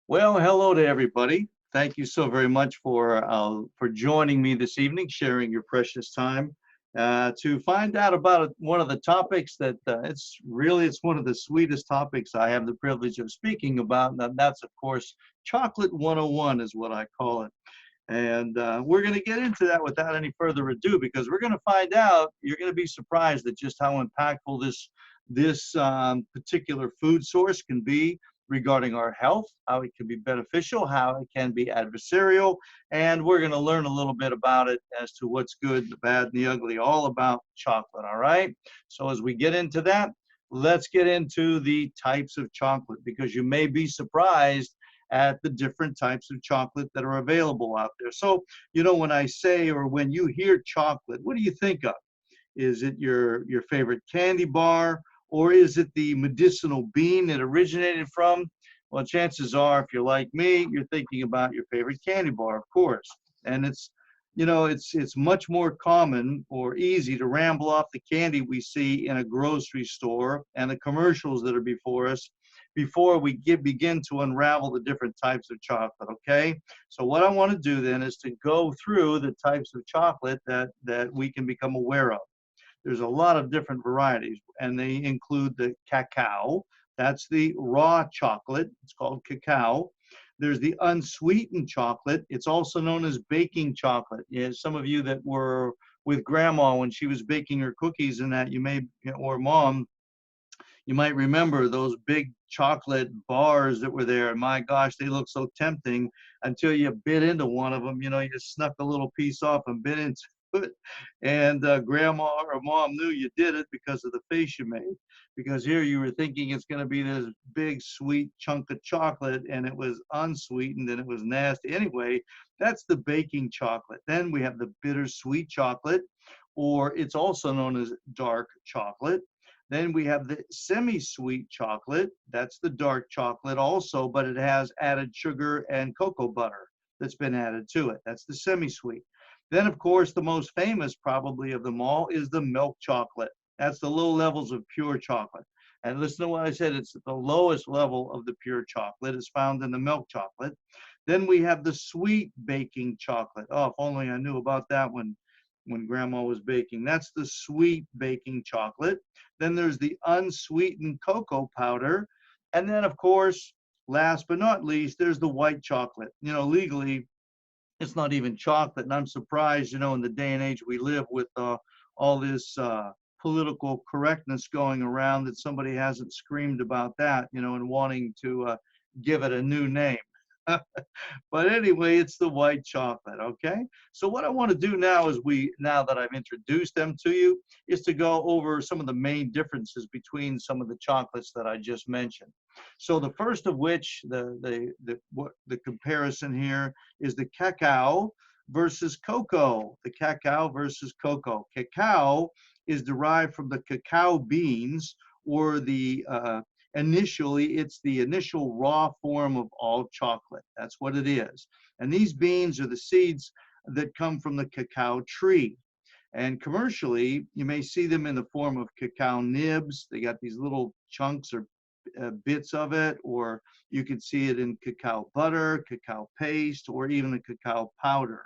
Well, hello to everybody. Thank you so very much for joining me this evening, sharing your precious time to find out about one of the topics that it's one of the sweetest topics I have the privilege of speaking about, and that's of course chocolate 101 is what I call it. And we're going to get into that without any further ado because we're going to find out. You're going to be surprised at just how impactful this particular food source can be regarding our health, how it can be beneficial, how it can be adversarial, and we're going to learn a little bit about it as to what's good, the bad, and the ugly, all about chocolate. All right. So as we get into that, let's get into the types of chocolate because you may be surprised at the different types of chocolate that are available out there. So, when I say or when you hear chocolate, what do you think of? Is it your favorite candy bar or is it the medicinal bean it originated from? Well, chances are, if you're like me, you're thinking about your favorite candy bar, of course. And it's much more common or easy to ramble off the candy we see in a grocery store and the commercials that are before us before we begin to unravel the different types of chocolate, okay? So what I want to do then is to go through the types of chocolate that we can become aware of. There's a lot of different varieties, and they include the cacao. That's the raw chocolate. It's called cacao. There's the unsweetened chocolate. It's also known as baking chocolate. Yeah, some of you that were with grandma when she was baking her cookies and that or mom, you might remember those big chocolate bars that were there. My gosh, they look so tempting until you bit into one of them. You snuck a little piece off and bit into it. And grandma or mom knew you did it because of the face you made. Because here you were thinking it's going to be this big, sweet chunk of chocolate, and it was unsweetened and it was nasty. Anyway, that's the baking chocolate. Then we have the bittersweet chocolate, or it's also known as dark chocolate. Then we have the semi-sweet chocolate. That's the dark chocolate also, but it has added sugar and cocoa butter that's been added to it. That's the semi-sweet. Then, of course, the most famous probably of them all is the milk chocolate. That's the low levels of pure chocolate. And listen to what I said, it's the lowest level of the pure chocolate is found in the milk chocolate. Then we have the sweet baking chocolate. Oh, if only I knew about that one when grandma was baking. That's the sweet baking chocolate. Then there's the unsweetened cocoa powder. And then, of course, last but not least, there's the white chocolate. Legally, it's not even chocolate. And I'm surprised, in the day and age we live with all this political correctness going around that somebody hasn't screamed about that, and wanting to give it a new name. But anyway, it's the white chocolate, okay? So what I want to do now is now that I've introduced them to you, is to go over some of the main differences between some of the chocolates that I just mentioned. So the first of which, the comparison here is the cacao versus cocoa. The cacao versus cocoa. Cacao is derived from the cacao beans or it's the initial raw form of all chocolate. That's what it is. And these beans are the seeds that come from the cacao tree. And commercially, you may see them in the form of cacao nibs. They got these little chunks or bits of it, or you could see it in cacao butter, cacao paste, or even the cacao powder.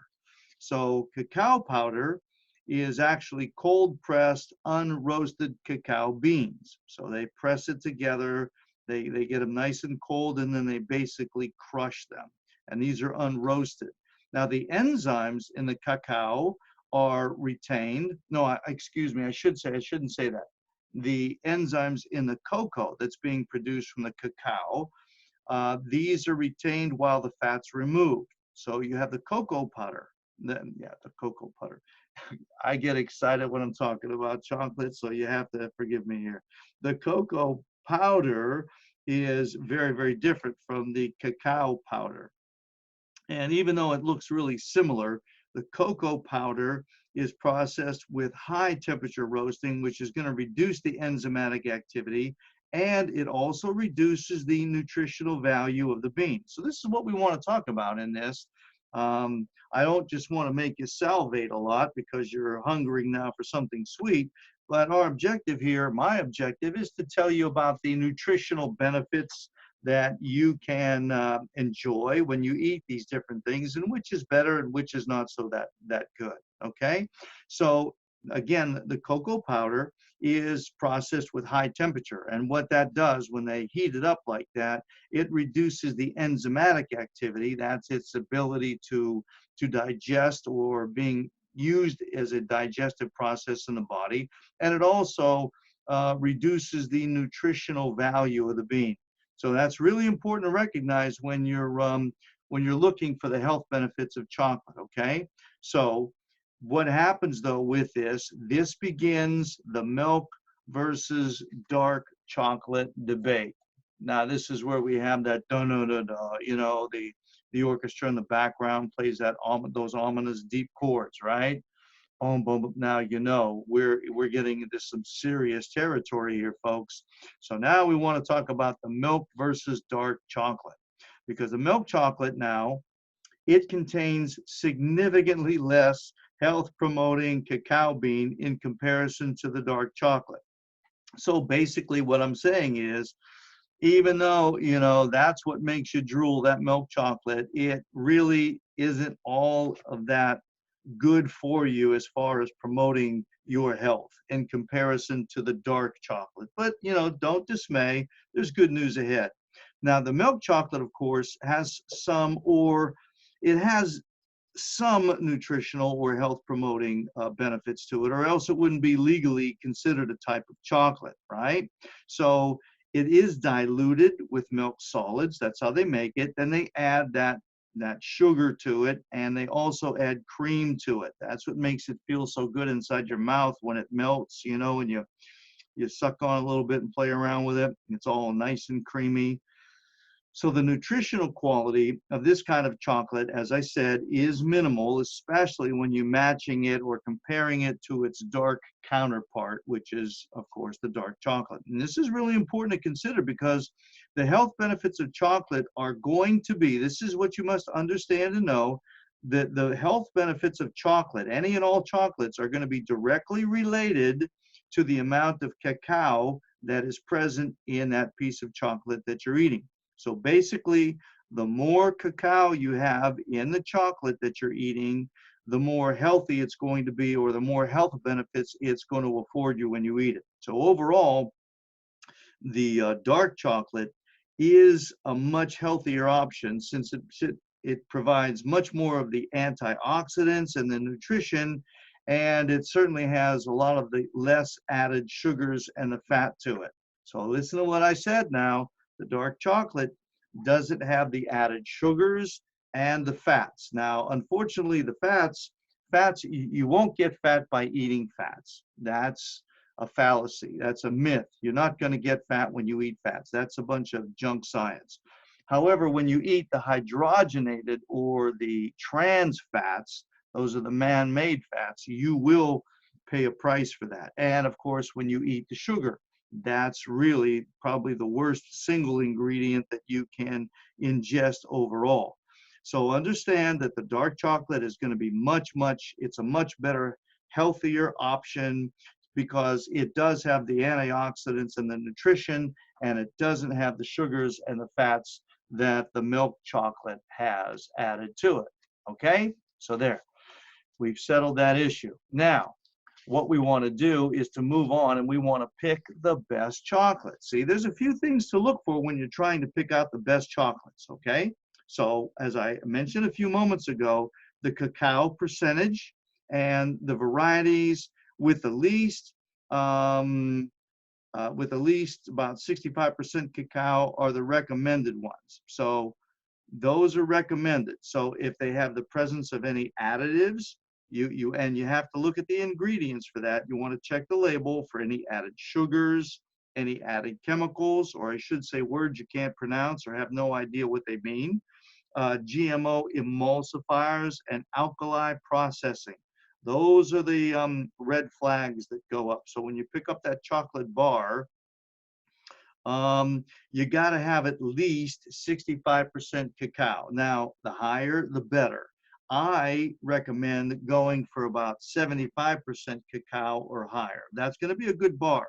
So cacao powder is actually cold pressed, unroasted cacao beans. So they press it together, they get them nice and cold, and then they basically crush them. And these are unroasted. Now the enzymes in the cacao are retained. No, excuse me, I shouldn't say that. The enzymes in the cocoa that's being produced from the cacao, these are retained while the fat's removed. So you have the cocoa powder. The cocoa powder. I get excited when I'm talking about chocolate, so you have to forgive me here. The cocoa powder is very, very different from the cacao powder. And even though it looks really similar, the cocoa powder is processed with high temperature roasting, which is going to reduce the enzymatic activity, and it also reduces the nutritional value of the bean. So this is what we want to talk about in this. I don't just want to make you salivate a lot because you're hungering now for something sweet, but our objective here, my objective, is to tell you about the nutritional benefits that you can enjoy when you eat these different things, and which is better and which is not so that good. Okay, so again, the cocoa powder is processed with high temperature, and what that does when they heat it up like that, it reduces the enzymatic activity. That's its ability to digest or being used as a digestive process in the body, and it also reduces the nutritional value of the bean. So that's really important to recognize when you're looking for the health benefits of chocolate. Okay, so what happens though with this begins the milk versus dark chocolate debate. Now this is where we have that da da da da, the orchestra in the background plays those ominous deep chords, right? Boom, boom, boom. Now we're getting into some serious territory here, folks. So now we want to talk about the milk versus dark chocolate, because the milk chocolate now, it contains significantly less health promoting cacao bean in comparison to the dark chocolate. So basically what I'm saying is, even though that's what makes you drool, that milk chocolate, it really isn't all of that good for you as far as promoting your health in comparison to the dark chocolate. But don't dismay, there's good news ahead. Now the milk chocolate, of course, has it has some nutritional or health promoting benefits to it, or else it wouldn't be legally considered a type of chocolate, right? So it is diluted with milk solids. That's how they make it. Then they add that sugar to it, and they also add cream to it. That's what makes it feel so good inside your mouth when it melts, and you suck on a little bit and play around with it. It's all nice and creamy. So the nutritional quality of this kind of chocolate, as I said, is minimal, especially when you're matching it or comparing it to its dark counterpart, which is, of course, the dark chocolate. And this is really important to consider, because the health benefits of chocolate are going to be, this is what you must understand and know, that the health benefits of chocolate, any and all chocolates, are going to be directly related to the amount of cacao that is present in that piece of chocolate that you're eating. So basically, the more cacao you have in the chocolate that you're eating, the more healthy it's going to be, or the more health benefits it's going to afford you when you eat it. So overall, the dark chocolate is a much healthier option, since it provides much more of the antioxidants and the nutrition, and it certainly has a lot of the less added sugars and the fat to it. So listen to what I said now. The dark chocolate doesn't have the added sugars and the fats. Now, unfortunately, the fats, you won't get fat by eating fats. That's a fallacy. That's a myth. You're not going to get fat when you eat fats. That's a bunch of junk science. However, when you eat the hydrogenated or the trans fats, those are the man-made fats, you will pay a price for that. And of course, when you eat the sugar, that's really probably the worst single ingredient that you can ingest overall. So understand that the dark chocolate is going to be it's a much better, healthier option, because it does have the antioxidants and the nutrition, and it doesn't have the sugars and the fats that the milk chocolate has added to it. Okay, so there, we've settled that issue. Now, what we want to do is to move on, and we want to pick the best chocolate. See, there's a few things to look for when you're trying to pick out the best chocolates, okay? So as I mentioned a few moments ago, the cacao percentage and the varieties with the least about 65% cacao are the recommended ones. So those are recommended. So if they have the presence of any additives, you have to look at the ingredients for that. You want to check the label for any added sugars, any added chemicals, or I should say words you can't pronounce or have no idea what they mean, GMO emulsifiers, and alkali processing. Those are the red flags that go up. So when you pick up that chocolate bar, you got to have at least 65% cacao. Now, the higher, the better. I recommend going for about 75% cacao or higher. That's going to be a good bar.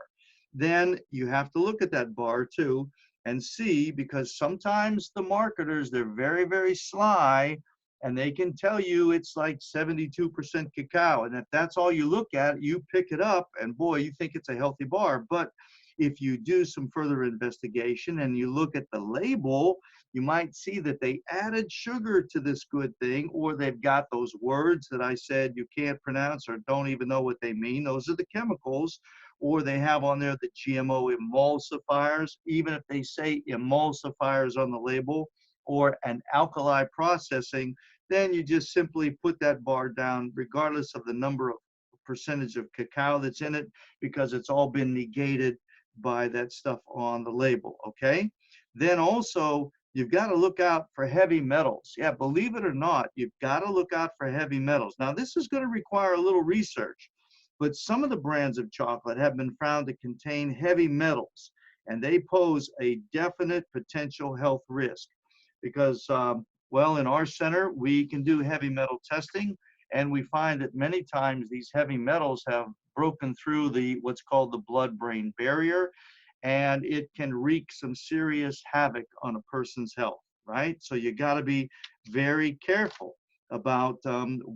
Then you have to look at that bar too. and see, because sometimes the marketers, they're very, very sly, and they can tell you it's like 72% cacao. And if that's all you look at, you pick it up and boy, you think it's a healthy bar. But if you do some further investigation and you look at the label, you might see that they added sugar to this good thing, or they've got those words that I said you can't pronounce or don't even know what they mean. Those are the chemicals. Or they have on there the GMO emulsifiers, even if they say emulsifiers on the label, or an alkali processing, then you just simply put that bar down regardless of the number of percentage of cacao that's in it, because it's all been negated by that stuff on the label. Okay, then also you've got to look out for heavy metals. Yeah, believe it or not, you've got to look out for heavy metals. Now this is going to require a little research, but some of the brands of chocolate have been found to contain heavy metals, and they pose a definite potential health risk because, well, in our center, we can do heavy metal testing, and we find that many times these heavy metals have broken through the what's called the blood-brain barrier, and it can wreak some serious havoc on a person's health, right? So you got to be very careful about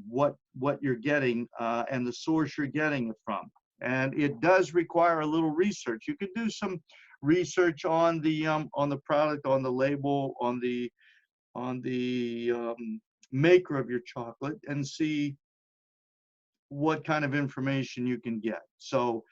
what you're getting and the source you're getting it from. And it does require a little research. You could do some research on the product, on the label, on the maker of your chocolate, and see what kind of information you can get. So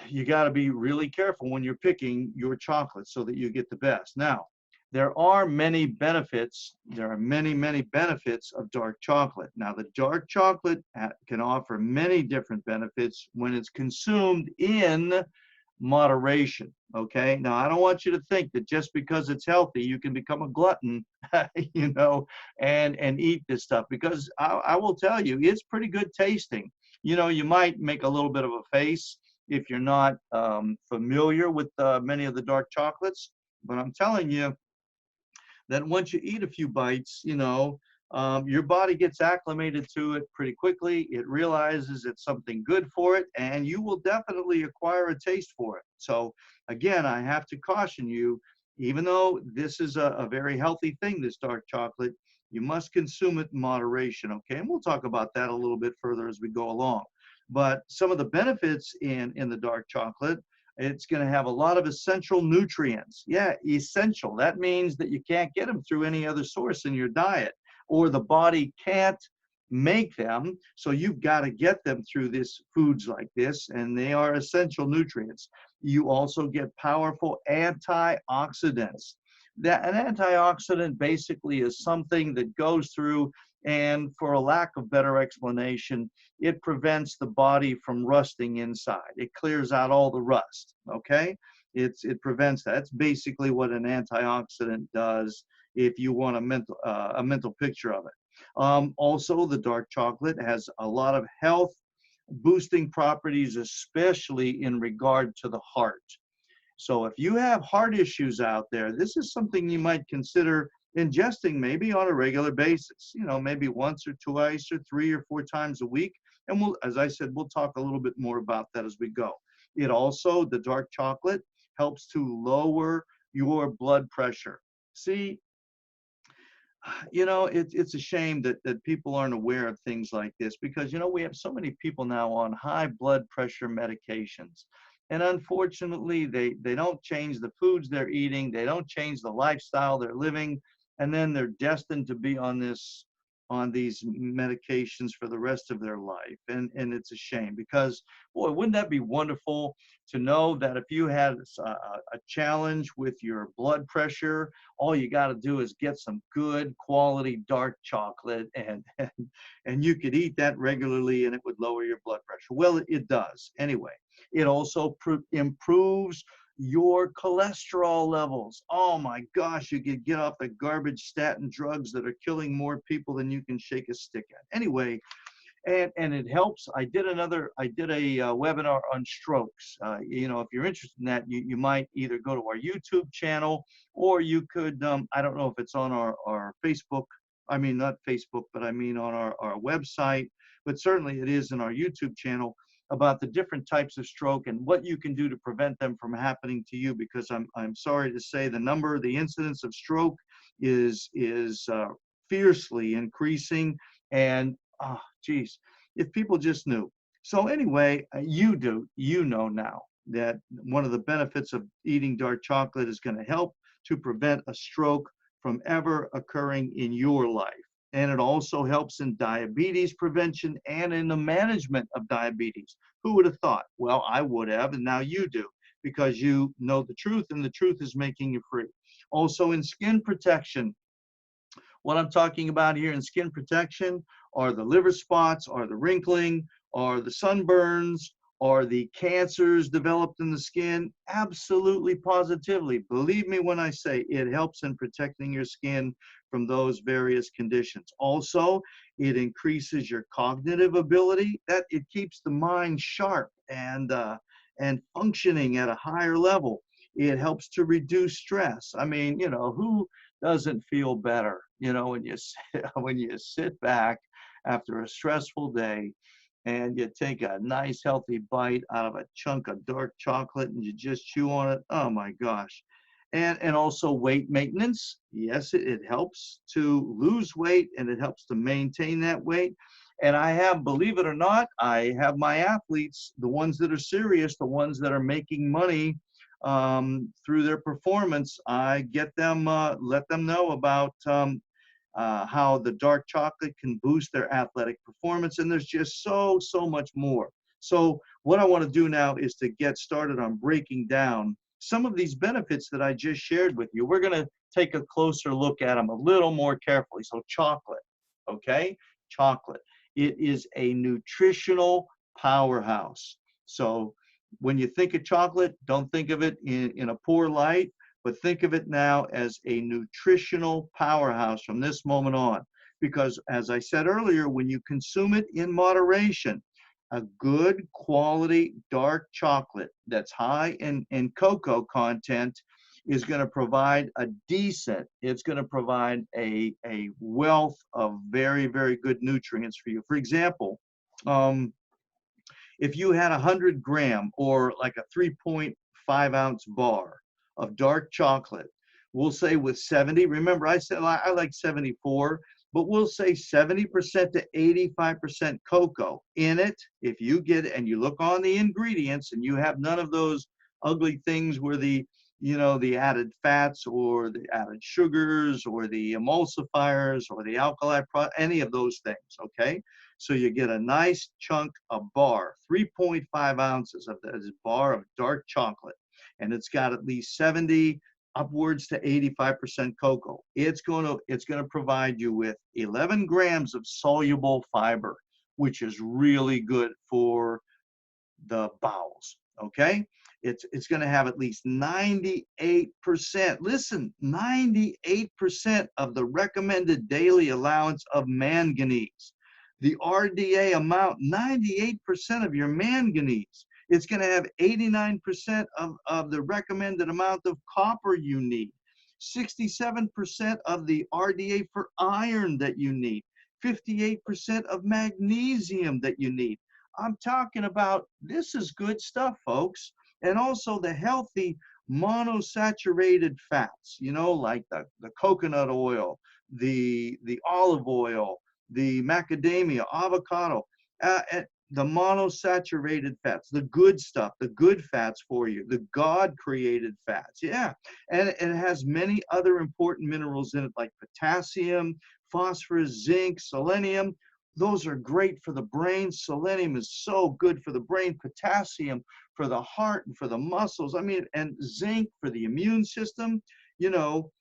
you got to be really careful when you're picking your chocolate so that you get the best. Now, there are many benefits. There are many, many benefits of dark chocolate. Now, the dark chocolate can offer many different benefits when it's consumed in moderation. Okay. Now, I don't want you to think that just because it's healthy, you can become a glutton, you know, and eat this stuff, because I will tell you, it's pretty good tasting. You know, you might make a little bit of a face if you're not familiar with many of the dark chocolates, but I'm telling you, that once you eat a few bites, you know, your body gets acclimated to it pretty quickly. It realizes it's something good for it, and you will definitely acquire a taste for it. So again, I have to caution you, even though this is a very healthy thing, this dark chocolate, you must consume it in moderation, okay? And we'll talk about that a little bit further as we go along. But some of the benefits in the dark chocolate, it's going to have a lot of essential nutrients. Yeah, essential. That means that you can't get them through any other source in your diet, or the body can't make them. So you've got to get them through this foods like this, and they are essential nutrients. You also get powerful antioxidants. That an antioxidant basically is something that goes through, and for a lack of better explanation, it prevents the body from rusting inside. It clears out all the rust, okay? It prevents that. That's basically what an antioxidant does, if you want a mental picture of it. Also, the dark chocolate has a lot of health boosting properties, especially in regard to the heart. So if you have heart issues out there, this is something you might consider ingesting maybe on a regular basis, you know, maybe once or twice or 3 or 4 times a week. And we'll, as I said, we'll talk a little bit more about that as we go. It also, the dark chocolate helps to lower your blood pressure. See, you know, it's a shame that people aren't aware of things like this, because, you know, we have so many people now on high blood pressure medications. And unfortunately, they don't change the foods they're eating. They don't change the lifestyle they're living. And then they're destined to be on these medications for the rest of their life. And it's a shame, because, boy, wouldn't that be wonderful to know that if you had a challenge with your blood pressure, all you got to do is get some good quality dark chocolate, and you could eat that regularly and it would lower your blood pressure. Well, it does. Anyway, it also improves your cholesterol levels. Oh my gosh, you could get off the garbage statin drugs that are killing more people than you can shake a stick at. Anyway, and it helps. I did a webinar on strokes. You know, if you're interested in that, you might either go to our YouTube channel, or you could, I don't know if it's on our Facebook, I mean, not Facebook, but I mean on our website, but certainly it is in our YouTube channel. about the different types of stroke and what you can do to prevent them from happening to you, because I'm sorry to say the incidence of stroke is fiercely increasing. And oh geez, if people just knew. So anyway, you know now that one of the benefits of eating dark chocolate is going to help to prevent a stroke from ever occurring in your life. And it also helps in diabetes prevention and in the management of diabetes. Who would have thought? Well, I would have, and now you do, because you know the truth, and the truth is making you free. Also in skin protection, what I'm talking about here in skin protection are the liver spots, are the wrinkling, are the sunburns, are the cancers developed in the skin. Absolutely, positively. Believe me when I say it helps in protecting your skin from those various conditions. Also, it increases your cognitive ability. That it keeps the mind sharp and functioning at a higher level. It helps to reduce stress. I mean, you know, who doesn't feel better, you know, when you when you sit back after a stressful day and you take a nice healthy bite out of a chunk of dark chocolate and you just chew on it. Oh my gosh. And also weight maintenance. Yes, it helps to lose weight and it helps to maintain that weight. And I have, believe it or not, I have my athletes, the ones that are serious, the ones that are making money through their performance. I get them, let them know about how the dark chocolate can boost their athletic performance. And there's just so much more. So what I want to do now is to get started on breaking down some of these benefits that I just shared with you. We're going to take a closer look at them a little more carefully. So chocolate, okay? Chocolate. It is a nutritional powerhouse. So when you think of chocolate, don't think of it in a poor light, but think of it now as a nutritional powerhouse from this moment on. Because as I said earlier, when you consume it in moderation, a good quality dark chocolate that's high in cocoa content is going to provide it's going to provide a wealth of very, very good nutrients for you. For example, if you had 100-gram or like a 3.5-ounce bar of dark chocolate, we'll say with 70, remember I said I like 74, but we'll say 70% to 85% cocoa in it. If you get it and you look on the ingredients and you have none of those ugly things where the, you know, the added fats or the added sugars or the emulsifiers or the alkali, any of those things, okay? So you get a nice chunk of bar, 3.5 ounces of this bar of dark chocolate, and it's got at least 70 upwards to 85% cocoa. It's going to provide you with 11 grams of soluble fiber, which is really good for the bowels. Okay, it's going to have at least 98%. Listen, 98% of the recommended daily allowance of manganese. The RDA amount, 98% of your manganese. It's going to have 89% of the recommended amount of copper you need, 67% of the RDA for iron that you need, 58% of magnesium that you need. I'm talking about, this is good stuff, folks. And also the healthy monosaturated fats, you know, like the coconut oil, the olive oil, the macadamia, avocado, the monosaturated fats, the good stuff, the good fats for you, the God-created fats. Yeah, and it has many other important minerals in it like potassium, phosphorus, zinc, selenium. Those are great for the brain. Selenium is so good for the brain. Potassium for the heart and for the muscles. I mean, and zinc for the immune system. You know,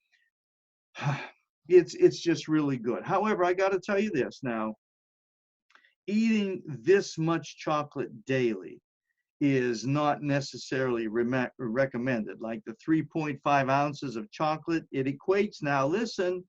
it's just really good. However, I got to tell you this now. Eating this much chocolate daily is not necessarily recommended. Like the 3.5 ounces of chocolate, it equates now, listen,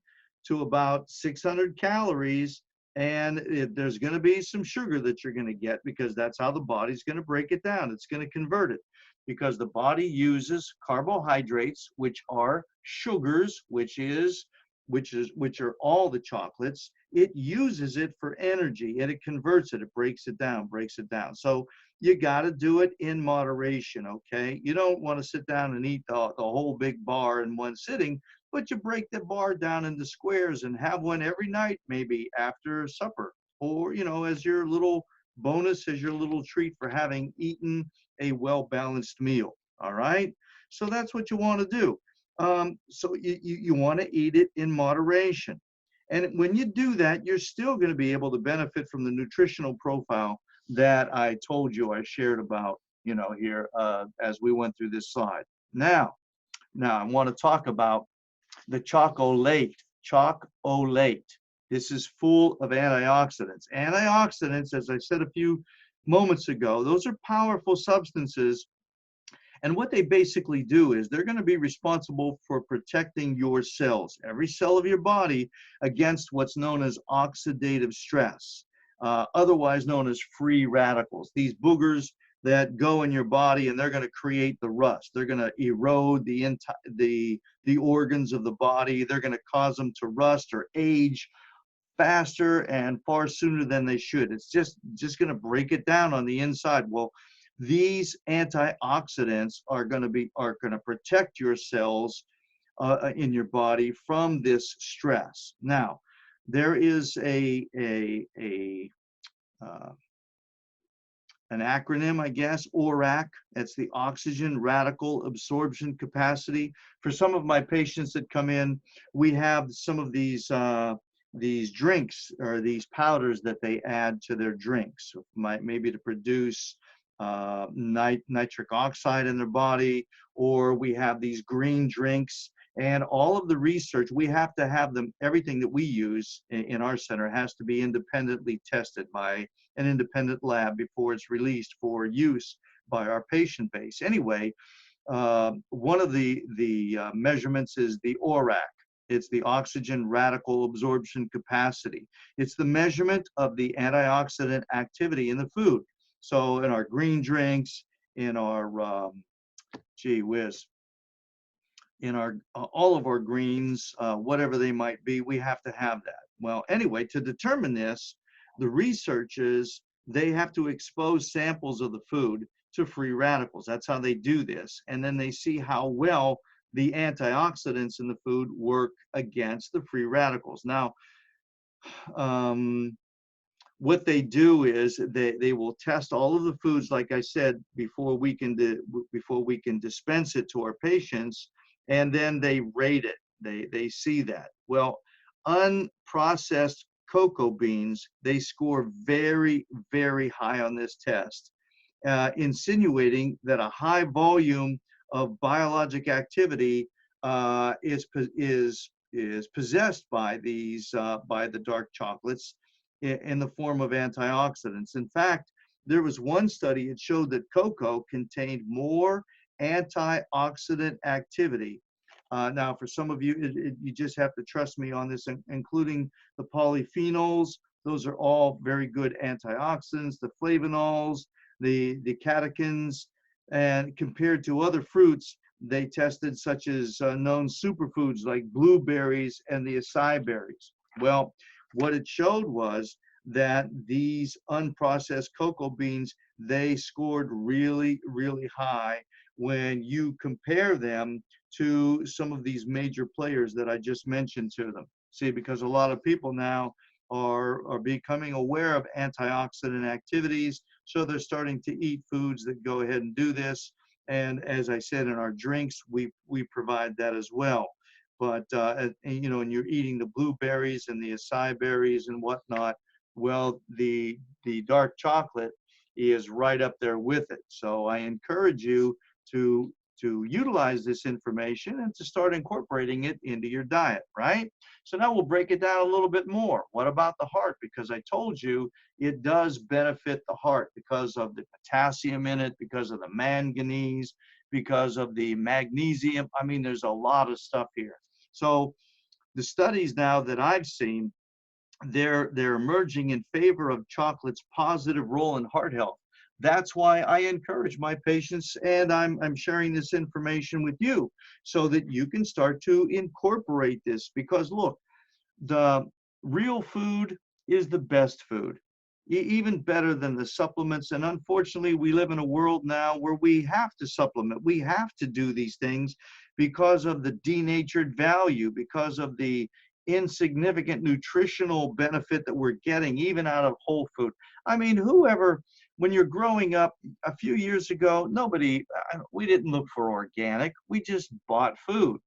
to about 600 calories. And there's going to be some sugar that you're going to get because that's how the body's going to break it down. It's going to convert it because the body uses carbohydrates, which are sugars, which are all the chocolates, it uses it for energy, and it converts it. It breaks it down, breaks it down. So you got to do it in moderation, okay? You don't want to sit down and eat the whole big bar in one sitting, but you break the bar down into squares and have one every night, maybe after supper, or, as your little bonus, as your little treat for having eaten a well-balanced meal, all right? So that's what you want to do. So you want to eat it in moderation. And when you do that, you're still going to be able to benefit from the nutritional profile that I told you I shared about, here as we went through this slide. Now I want to talk about the chocolate. Chocolate. This is full of antioxidants. Antioxidants, as I said a few moments ago, those are powerful substances. And what they basically do is they're going to be responsible for protecting your cells, every cell of your body, against what's known as oxidative stress, otherwise known as free radicals. These boogers that go in your body, and they're going to create the rust. They're going to erode the organs of the body. They're going to cause them to rust or age faster and far sooner than they should. It's just going to break it down on the inside. Well, these antioxidants are going to protect your cells in your body from this stress. Now, there is an acronym, I guess, ORAC. That's the oxygen radical absorption capacity. For some of my patients that come in, we have some of these drinks or these powders that they add to their drinks, maybe to produce nitric oxide in their body, or we have these green drinks. And all of the research, we have to have them, everything that we use in our center has to be independently tested by an independent lab before it's released for use by our patient base. Anyway, one of the measurements is the ORAC. It's the oxygen radical absorption capacity. It's the measurement of the antioxidant activity in the food. So in our green drinks, in our, gee whiz, in our all of our greens, whatever they might be, we have to have that. Well, anyway, to determine this, the research is they have to expose samples of the food to free radicals. That's how they do this. And then they see how well the antioxidants in the food work against the free radicals. Now, what they do is they will test all of the foods, like I said, before we can dispense it to our patients, and then they rate it. They see that. Well, unprocessed cocoa beans, they score very, very high on this test, insinuating that a high volume of biologic activity is possessed by the dark chocolates in the form of antioxidants. In fact, there was one study, it showed that cocoa contained more antioxidant activity. Now, for some of you, you just have to trust me on this, including the polyphenols. Those are all very good antioxidants, the flavonols, the catechins, and compared to other fruits, they tested such as known superfoods like blueberries and the acai berries. Well, what it showed was that these unprocessed cocoa beans, they scored really, really high when you compare them to some of these major players that I just mentioned to them. See, because a lot of people now are becoming aware of antioxidant activities, so they're starting to eat foods that go ahead and do this. And as I said, in our drinks, we provide that as well. But and you're eating the blueberries and the acai berries and whatnot, well, the dark chocolate is right up there with it. So I encourage you to utilize this information and to start incorporating it into your diet, right? So now we'll break it down a little bit more. What about the heart? Because I told you it does benefit the heart because of the potassium in it, because of the manganese, because of the magnesium. I mean, there's a lot of stuff here. So the studies now that I've seen, they're emerging in favor of chocolate's positive role in heart health. That's why I encourage my patients, and I'm sharing this information with you so that you can start to incorporate this. Because look, Real food is the best food, even better than the supplements. And unfortunately, we live in a world now where we have to supplement. We have to do these things because of the denatured value, because of the insignificant nutritional benefit that we're getting even out of whole food. I mean, whoever, when you're growing up a few years ago, we didn't look for organic. We just bought food.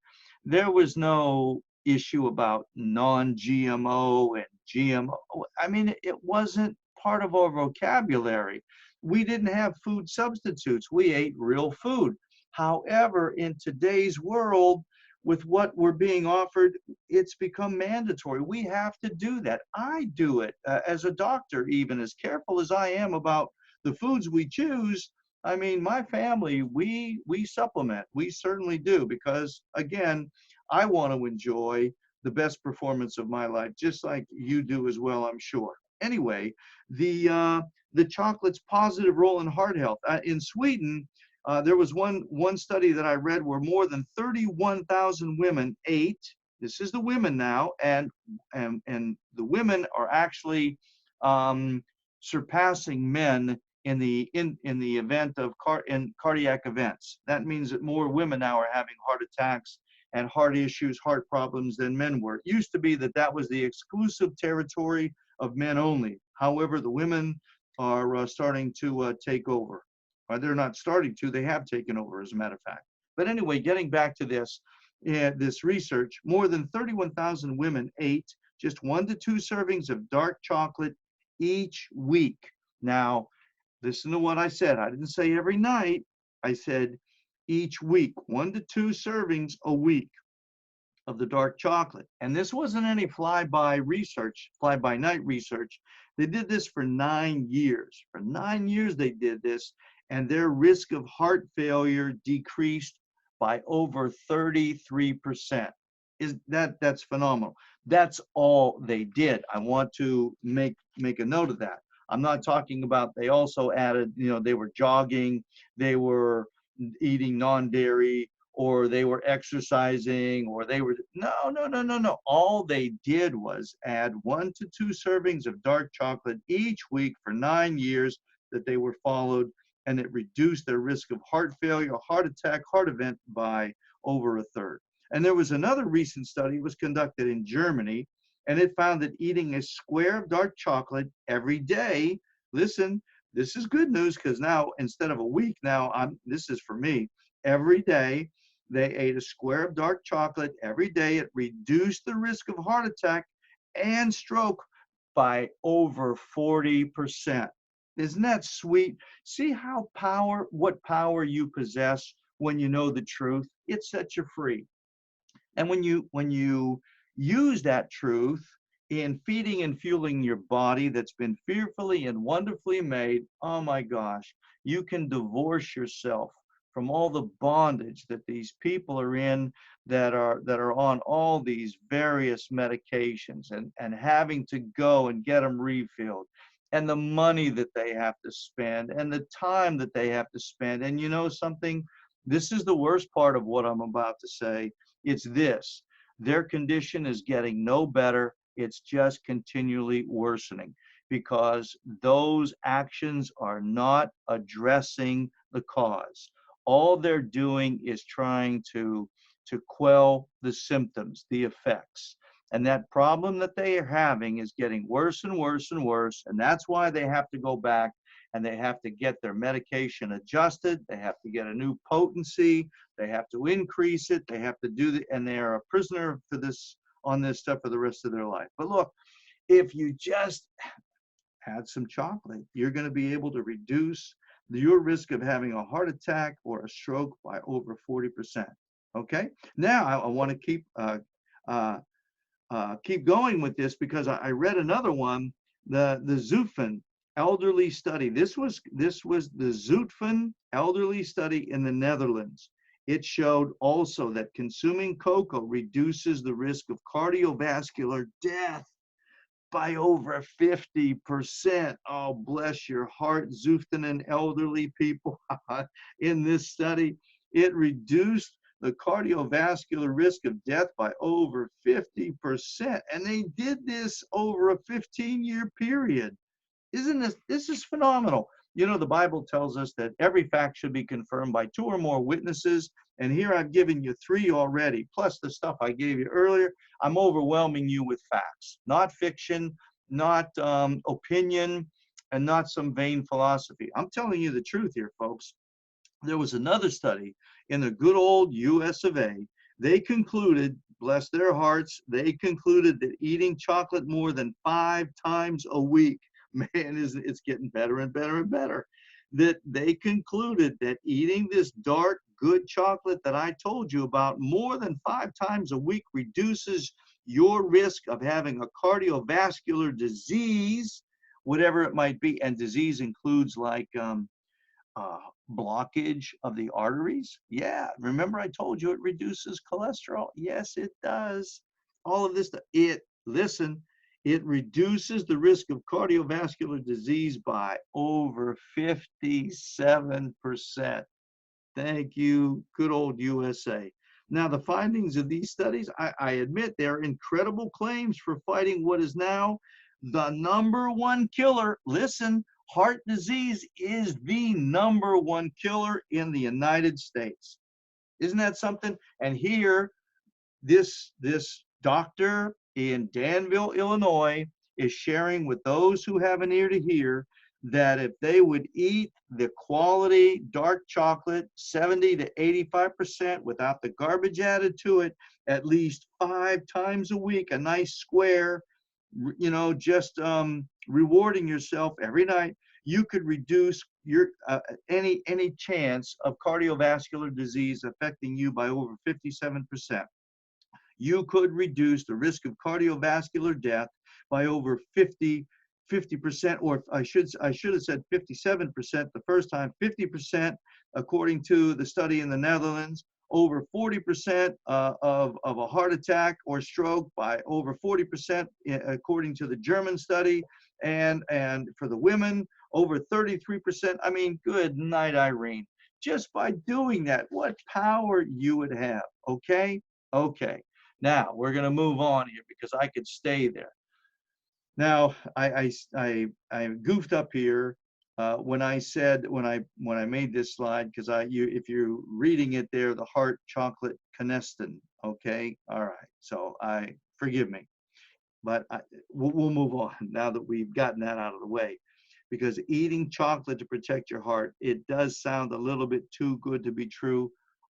There was no issue about non-GMO and GMO. I mean, it wasn't part of our vocabulary. We didn't have food substitutes. We ate real food. However, in today's world, with what we're being offered, it's become mandatory. We have to do that. I do it as a doctor, even as careful as I am about the foods we choose. I mean, my family, we supplement. We certainly do because, again, I want to enjoy the best performance of my life, just like you do as well, I'm sure. Anyway, the chocolate's positive role in heart health. In Sweden, there was one study that I read where more than 31,000 women ate. This is the women now, and the women are actually surpassing men in the event of cardiac events. That means that more women now are having heart attacks and heart issues, heart problems than men were. It used to be that that was the exclusive territory of men only. However, the women are starting to take over. Or they're not starting to, they have taken over, as a matter of fact. But anyway, getting back to this research, more than 31,000 women ate just 1 to 2 servings of dark chocolate each week. Now, listen to what I said. I didn't say every night. I said each week, 1 to 2 servings a week of the dark chocolate. And this wasn't any fly-by night research. They did this for 9 years. For 9 years they did this, and their risk of heart failure decreased by over 33%. That's phenomenal. That's all they did. I want to make a note of that. I'm not talking about, they also added, they were jogging, they were eating non-dairy, or they were exercising, or they were, no. All they did was add 1 to 2 servings of dark chocolate each week for 9 years that they were followed, and it reduced their risk of heart failure, heart attack, heart event by over a third. And there was another recent study, it was conducted in Germany, and it found that eating a square of dark chocolate every day, listen, this is good news, because now instead of a week, this is for me, every day they ate a square of dark chocolate every day. It reduced the risk of heart attack and stroke by over 40%. Isn't that sweet? See what power you possess when you know the truth. It sets you free. And when you use that truth in feeding and fueling your body that's been fearfully and wonderfully made, oh my gosh, you can divorce yourself from all the bondage that these people are in, that are on all these various medications, and having to go and get them refilled, and the money that they have to spend, and the time that they have to spend. And you know something? This is the worst part of what I'm about to say. It's this: their condition is getting no better. It's just continually worsening, because those actions are not addressing the cause. All they're doing is trying to quell the symptoms, the effects. And that problem that they are having is getting worse and worse and worse. And that's why they have to go back and they have to get their medication adjusted. They have to get a new potency. They have to increase it. They have to do it. And they are a prisoner on this stuff for the rest of their life. But look, if you just add some chocolate, you're going to be able to reduce your risk of having a heart attack or a stroke by over 40%. Okay. Now I want to keep going with this, because I read another one, the Zutphen elderly study. This was the Zutphen elderly study in the Netherlands. It showed also that consuming cocoa reduces the risk of cardiovascular death by over 50%. Oh, bless your heart, Zutphen and elderly people. In this study, it reduced the cardiovascular risk of death by over 50%. And they did this over a 15-year period. Isn't this is phenomenal? You know, the Bible tells us that every fact should be confirmed by two or more witnesses. And here I've given you three already, plus the stuff I gave you earlier. I'm overwhelming you with facts, not fiction, not opinion, and not some vain philosophy. I'm telling you the truth here, folks. There was another study in the good old US of A. They concluded, bless their hearts, they concluded that eating chocolate more than 5 times a week, man, it's getting better and better and better. That they concluded that eating this dark, good chocolate that I told you about more than 5 times a week reduces your risk of having a cardiovascular disease, whatever it might be. And disease includes like uh, blockage of the arteries. Yeah, remember I told you it reduces cholesterol? Yes, it does. All of this, listen, it reduces the risk of cardiovascular disease by over 57%. Thank you, good old USA. Now, the findings of these studies, I admit they're incredible claims for fighting what is now the #1 killer. Listen, heart disease is the #1 killer in the United States. Isn't that something? And here, this doctor in Danville, Illinois, is sharing with those who have an ear to hear that if they would eat the quality dark chocolate, 70 to 85% without the garbage added to it, at least 5 times a week, a nice square, you know, just rewarding yourself every night, you could reduce your any chance of cardiovascular disease affecting you by over 57%. You could reduce the risk of cardiovascular death by over 50%, or I should have said 57% the first time, 50% according to the study in the Netherlands, over 40% of a heart attack or stroke by over 40% according to the German study, and for the women, over 33%. I mean, good night, Irene. Just by doing that, what power you would have, okay? Okay. Now, we're going to move on here because I could stay there. Now, I goofed up here when I said when I made this slide, because if you're reading it there, the heart chocolate canestin. Okay, all right. So forgive me, but we'll move on now that we've gotten that out of the way, because eating chocolate to protect your heart, it does sound a little bit too good to be true,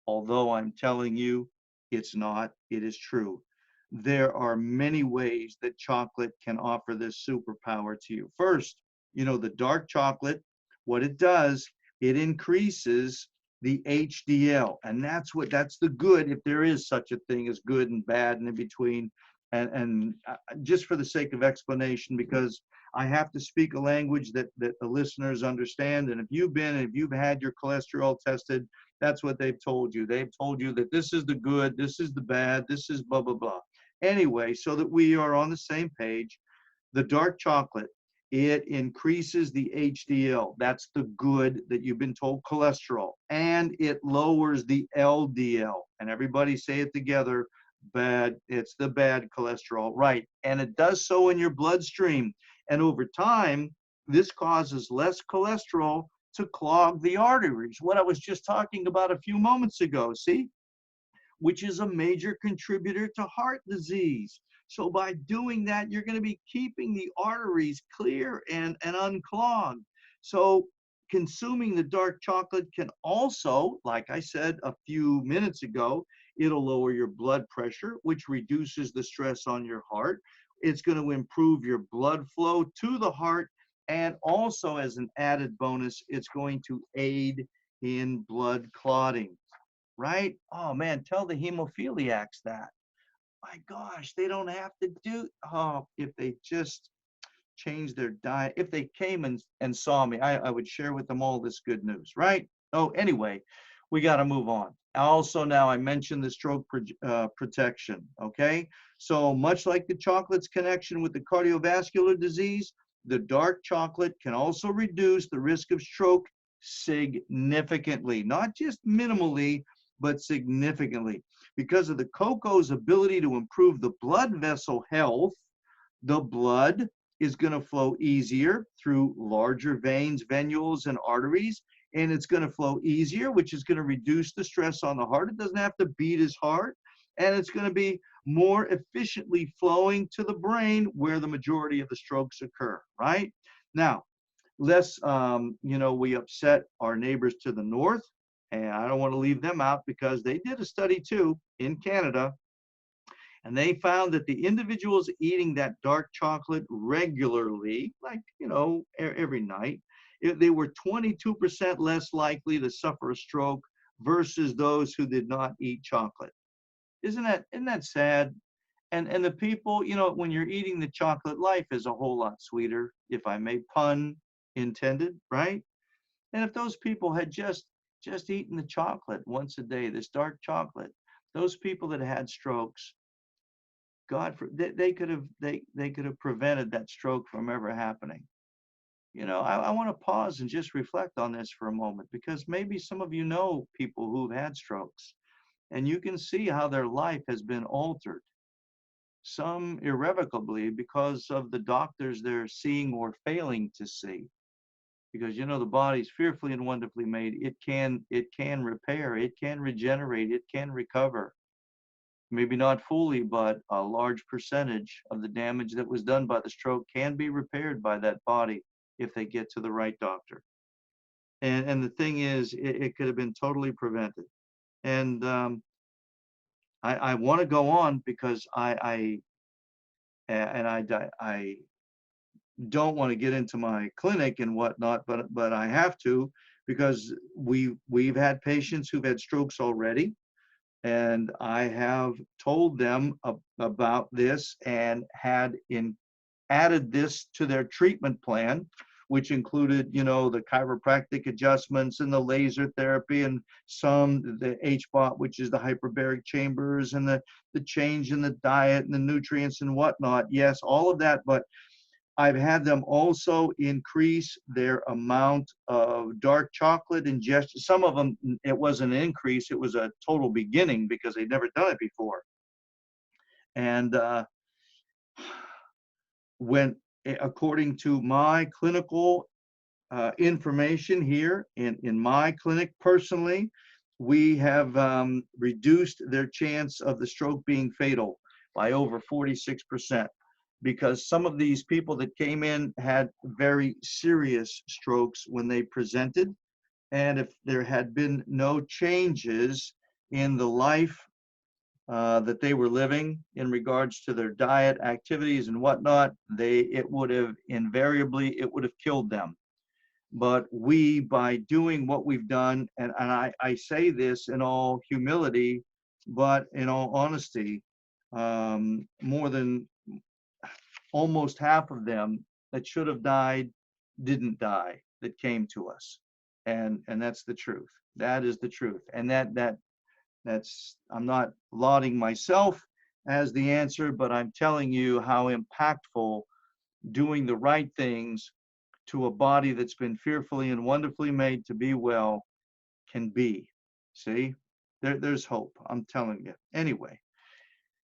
although I'm telling you, it's not. It is true. There are many ways that chocolate can offer this superpower to you. First, you know, the dark chocolate, what it does, it increases the HDL, and that's the good, if there is such a thing as good and bad and in between. And just for the sake of explanation, because I have to speak a language that the listeners understand. And if you've had your cholesterol tested, that's what they've told you. They've told you that this is the good, this is the bad, this is blah, blah, blah. Anyway, so that we are on the same page, the dark chocolate, it increases the HDL. That's the good that you've been told, cholesterol. And it lowers the LDL. And everybody say it together, bad, it's the bad cholesterol, right? And it does so in your bloodstream. And over time, this causes less cholesterol to clog the arteries. What I was just talking about a few moments ago, see? Which is a major contributor to heart disease. So by doing that, you're going to be keeping the arteries clear and unclogged. So consuming the dark chocolate can also, like I said a few minutes ago, it'll lower your blood pressure, which reduces the stress on your heart. It's going to improve your blood flow to the heart. And also, as an added bonus, it's going to aid in blood clotting. Right? Oh man, tell the hemophiliacs that. My gosh, they don't have to do, if they just change their diet, if they came and saw me, I would share with them all this good news, right? Oh, anyway, we got to move on. Also, now I mentioned the stroke protection, okay? So much like the chocolate's connection with the cardiovascular disease, the dark chocolate can also reduce the risk of stroke significantly, not just minimally, but significantly. Because of the cocoa's ability to improve the blood vessel health, the blood is going to flow easier through larger veins, venules, and arteries, and it's going to flow easier, which is going to reduce the stress on the heart. It doesn't have to beat as hard, and it's going to be more efficiently flowing to the brain where the majority of the strokes occur, right? Now, lest we upset our neighbors to the north, and I don't want to leave them out because they did a study too in Canada, and they found that the individuals eating that dark chocolate regularly, like, every night, they were 22% less likely to suffer a stroke versus those who did not eat chocolate. Isn't that sad? And the people, when you're eating the chocolate, life is a whole lot sweeter, if I may pun intended, right? And if those people had just eaten the chocolate once a day, this dark chocolate, those people that had strokes, they could have prevented that stroke from ever happening. I want to pause and just reflect on this for a moment, because maybe some of you know people who've had strokes, and you can see how their life has been altered, some irrevocably because of the doctors they're seeing or failing to see. Because the body's fearfully and wonderfully made. It can repair, it can regenerate, it can recover. Maybe not fully, but a large percentage of the damage that was done by the stroke can be repaired by that body if they get to the right doctor. And the thing is, it could have been totally prevented. And I want to go on because I don't want to get into my clinic and whatnot, but I have to, because we've had patients who've had strokes already, and I have told them about this and added this to their treatment plan, which included, the chiropractic adjustments and the laser therapy and the HBOT, which is the hyperbaric chambers, and the change in the diet and the nutrients and whatnot. Yes, all of that, but I've had them also increase their amount of dark chocolate ingestion. Some of them, it wasn't an increase, it was a total beginning because they'd never done it before. And according to my clinical information here in my clinic personally, we have reduced their chance of the stroke being fatal by over 46%. Because some of these people that came in had very serious strokes when they presented. And if there had been no changes in the life that they were living in regards to their diet, activities, and whatnot, it would have killed them. But by doing what we've done, and I say this in all humility, but in all honesty, more than almost half of them that should have died didn't die, that came to us. And that's the truth. That is the truth. And that's I'm not lauding myself as the answer, but I'm telling you how impactful doing the right things to a body that's been fearfully and wonderfully made to be well can be. See, there's hope, I'm telling you. Anyway,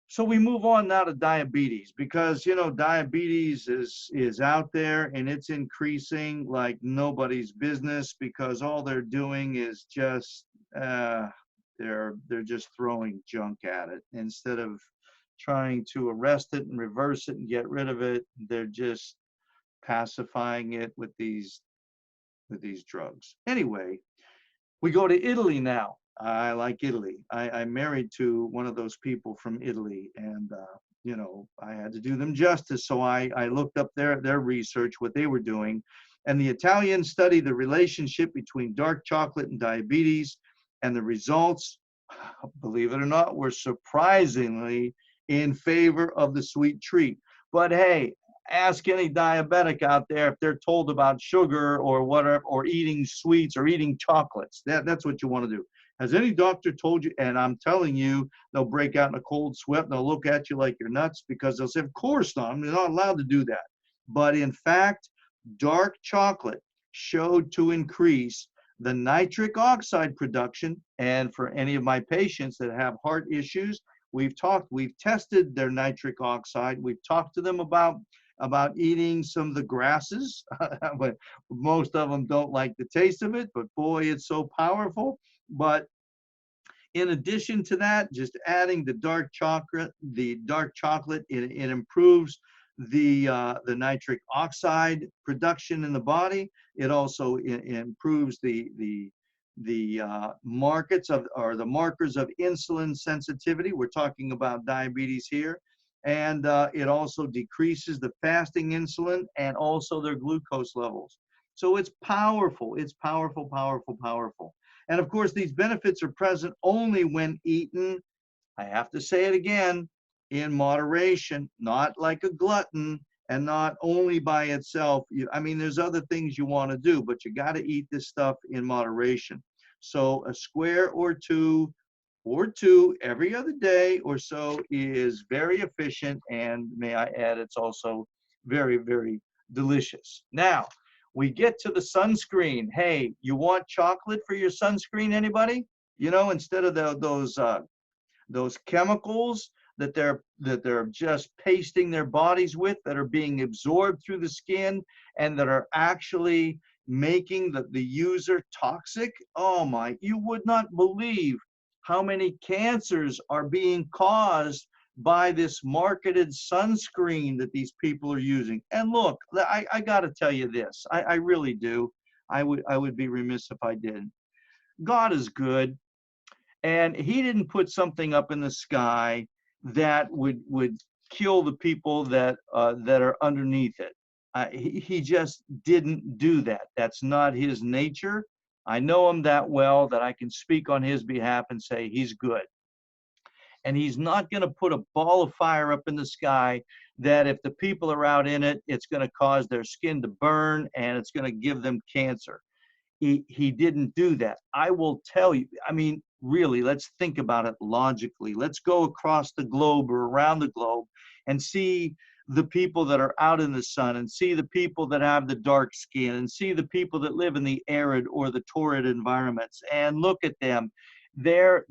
so we move on now to diabetes, because diabetes is out there, and it's increasing like nobody's business, because all they're doing is just they're just throwing junk at it instead of trying to arrest it and reverse it and get rid of it. They're just pacifying it with these drugs. Anyway, we go to Italy now. I like Italy. I'm married to one of those people from Italy, and I had to do them justice. So I looked up their research, what they were doing, and the Italians studied the relationship between dark chocolate and diabetes, and the results, believe it or not, were surprisingly in favor of the sweet treat. But hey, ask any diabetic out there if they're told about sugar or whatever, or eating sweets or eating chocolates. That's what you want to do. Has any doctor told you? And I'm telling you, they'll break out in a cold sweat and they'll look at you like you're nuts, because they'll say, of course not. I'm not allowed to do that. But in fact, dark chocolate showed to increase the nitric oxide production. And for any of my patients that have heart issues, we've tested their nitric oxide. We've talked to them about eating some of the grasses, but most of them don't like the taste of it, but boy, it's so powerful. But in addition to that, just adding the dark chocolate, it improves the nitric oxide production in the body. It also improves the markets of, or the markers of, insulin sensitivity. We're talking about diabetes here. And it also decreases the fasting insulin and also their glucose levels. So it's powerful. It's powerful, powerful, powerful. And of course, these benefits are present only when eaten, I have to say it again, in moderation, not like a glutton, and not only by itself. I mean, there's other things you want to do, but you got to eat this stuff in moderation. So a square or two every other day or so is very efficient. And may I add, it's also very, very delicious. Now, we get to the sunscreen. Hey, you want chocolate for your sunscreen, anybody? You know, instead of those chemicals that they're just pasting their bodies with, that are being absorbed through the skin and that are actually making the user toxic. Oh my, you would not believe how many cancers are being caused by this marketed sunscreen that these people are using. And look, I got to tell you this. I really do. I would be remiss if I didn't. God is good, and he didn't put something up in the sky that would kill the people that are underneath it. He just didn't do that. That's not his nature. I know him that well that I can speak on his behalf and say he's good. And he's not going to put a ball of fire up in the sky that if the people are out in it, it's going to cause their skin to burn and it's going to give them cancer. He didn't do that. I will tell you, I mean, really, let's think about it logically. Let's go across the globe or around the globe and see the people that are out in the sun, and see the people that have the dark skin, and see the people that live in the arid or the torrid environments, and look at them. Their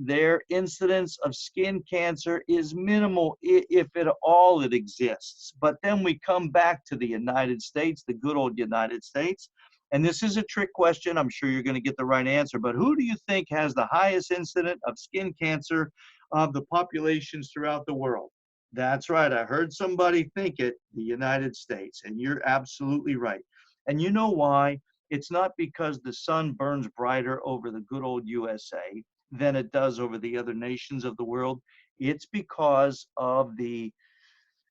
incidence of skin cancer is minimal, if at all it exists. But then we come back to the United States, the good old United States. And this is a trick question. I'm sure you're going to get the right answer. But who do you think has the highest incidence of skin cancer of the populations throughout the world? That's right. I heard somebody think it, the United States. And you're absolutely right. And you know why? It's not because the sun burns brighter over the good old USA than it does over the other nations of the world. It's because of the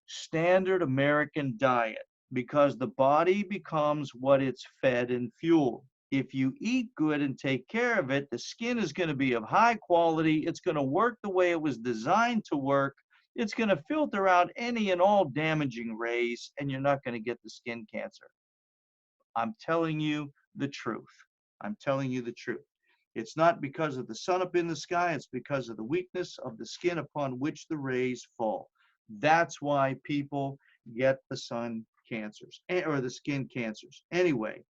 standard American diet, because the body becomes what it's fed and fueled. If you eat good and take care of it, the skin is going to be of high quality. It's going to work the way it was designed to work. It's going to filter out any and all damaging rays, and you're not going to get the skin cancer. I'm telling you the truth. I'm telling you the truth. It's not because of the sun up in the sky. It's because of the weakness of the skin upon which the rays fall. That's why people get the sun cancers, or the skin cancers. Anyway,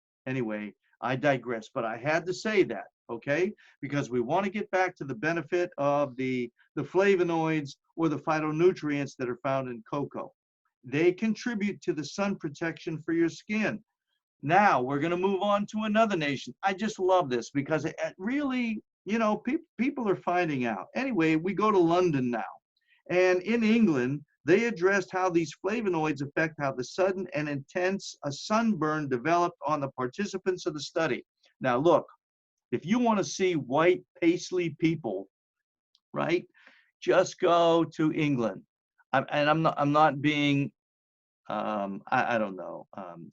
I digress, but I had to say that, okay? Because we want to get back to the benefit of the flavonoids or the phytonutrients that are found in cocoa. They contribute to the sun protection for your skin. Now we're going to move on to another nation. I just love this because it really, you know, people are finding out. Anyway, we go to London now. And in England, they addressed how these flavonoids affect how the sudden and intense sunburn developed on the participants of the study. Now, look, if you want to see white, pasty people, right, just go to England. And I'm not being I don't know,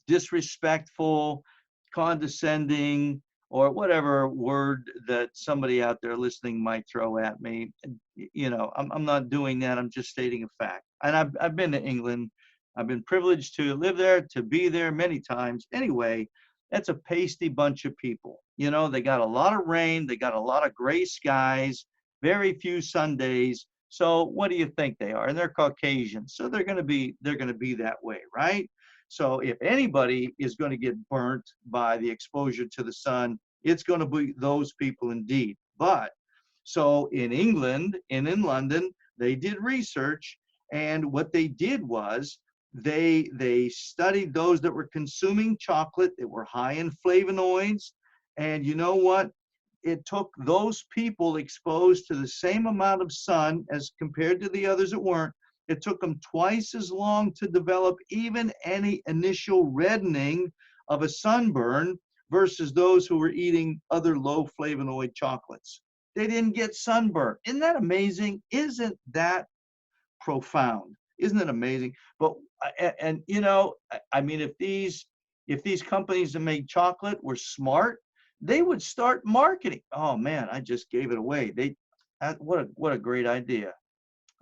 disrespectful, condescending, or whatever word that somebody out there listening might throw at me. You know, I'm not doing that. I'm just stating a fact. And I've been to England. I've been privileged to live there, to be there many times. Anyway, that's a pasty bunch of people. You know, they got a lot of rain. They got a lot of gray skies, very few sun days. So what do you think they are? And they're Caucasian, so they're going to be that way, right? So if anybody is going to get burnt by the exposure to the sun, it's going to be those people indeed. But so in England and in London, they did research, and what they did was they studied those that were consuming chocolate that were high in flavonoids. And you know what? It took those people exposed to the same amount of sun as compared to the others that weren't. It took them twice as long to develop even any initial reddening of a sunburn versus those who were eating other low flavonoid chocolates. They didn't get sunburn. Isn't that amazing? Isn't that profound? Isn't it amazing? But and you know, I mean, if these companies that make chocolate were smart, they would start marketing. Oh man, I just gave it away. What a great idea.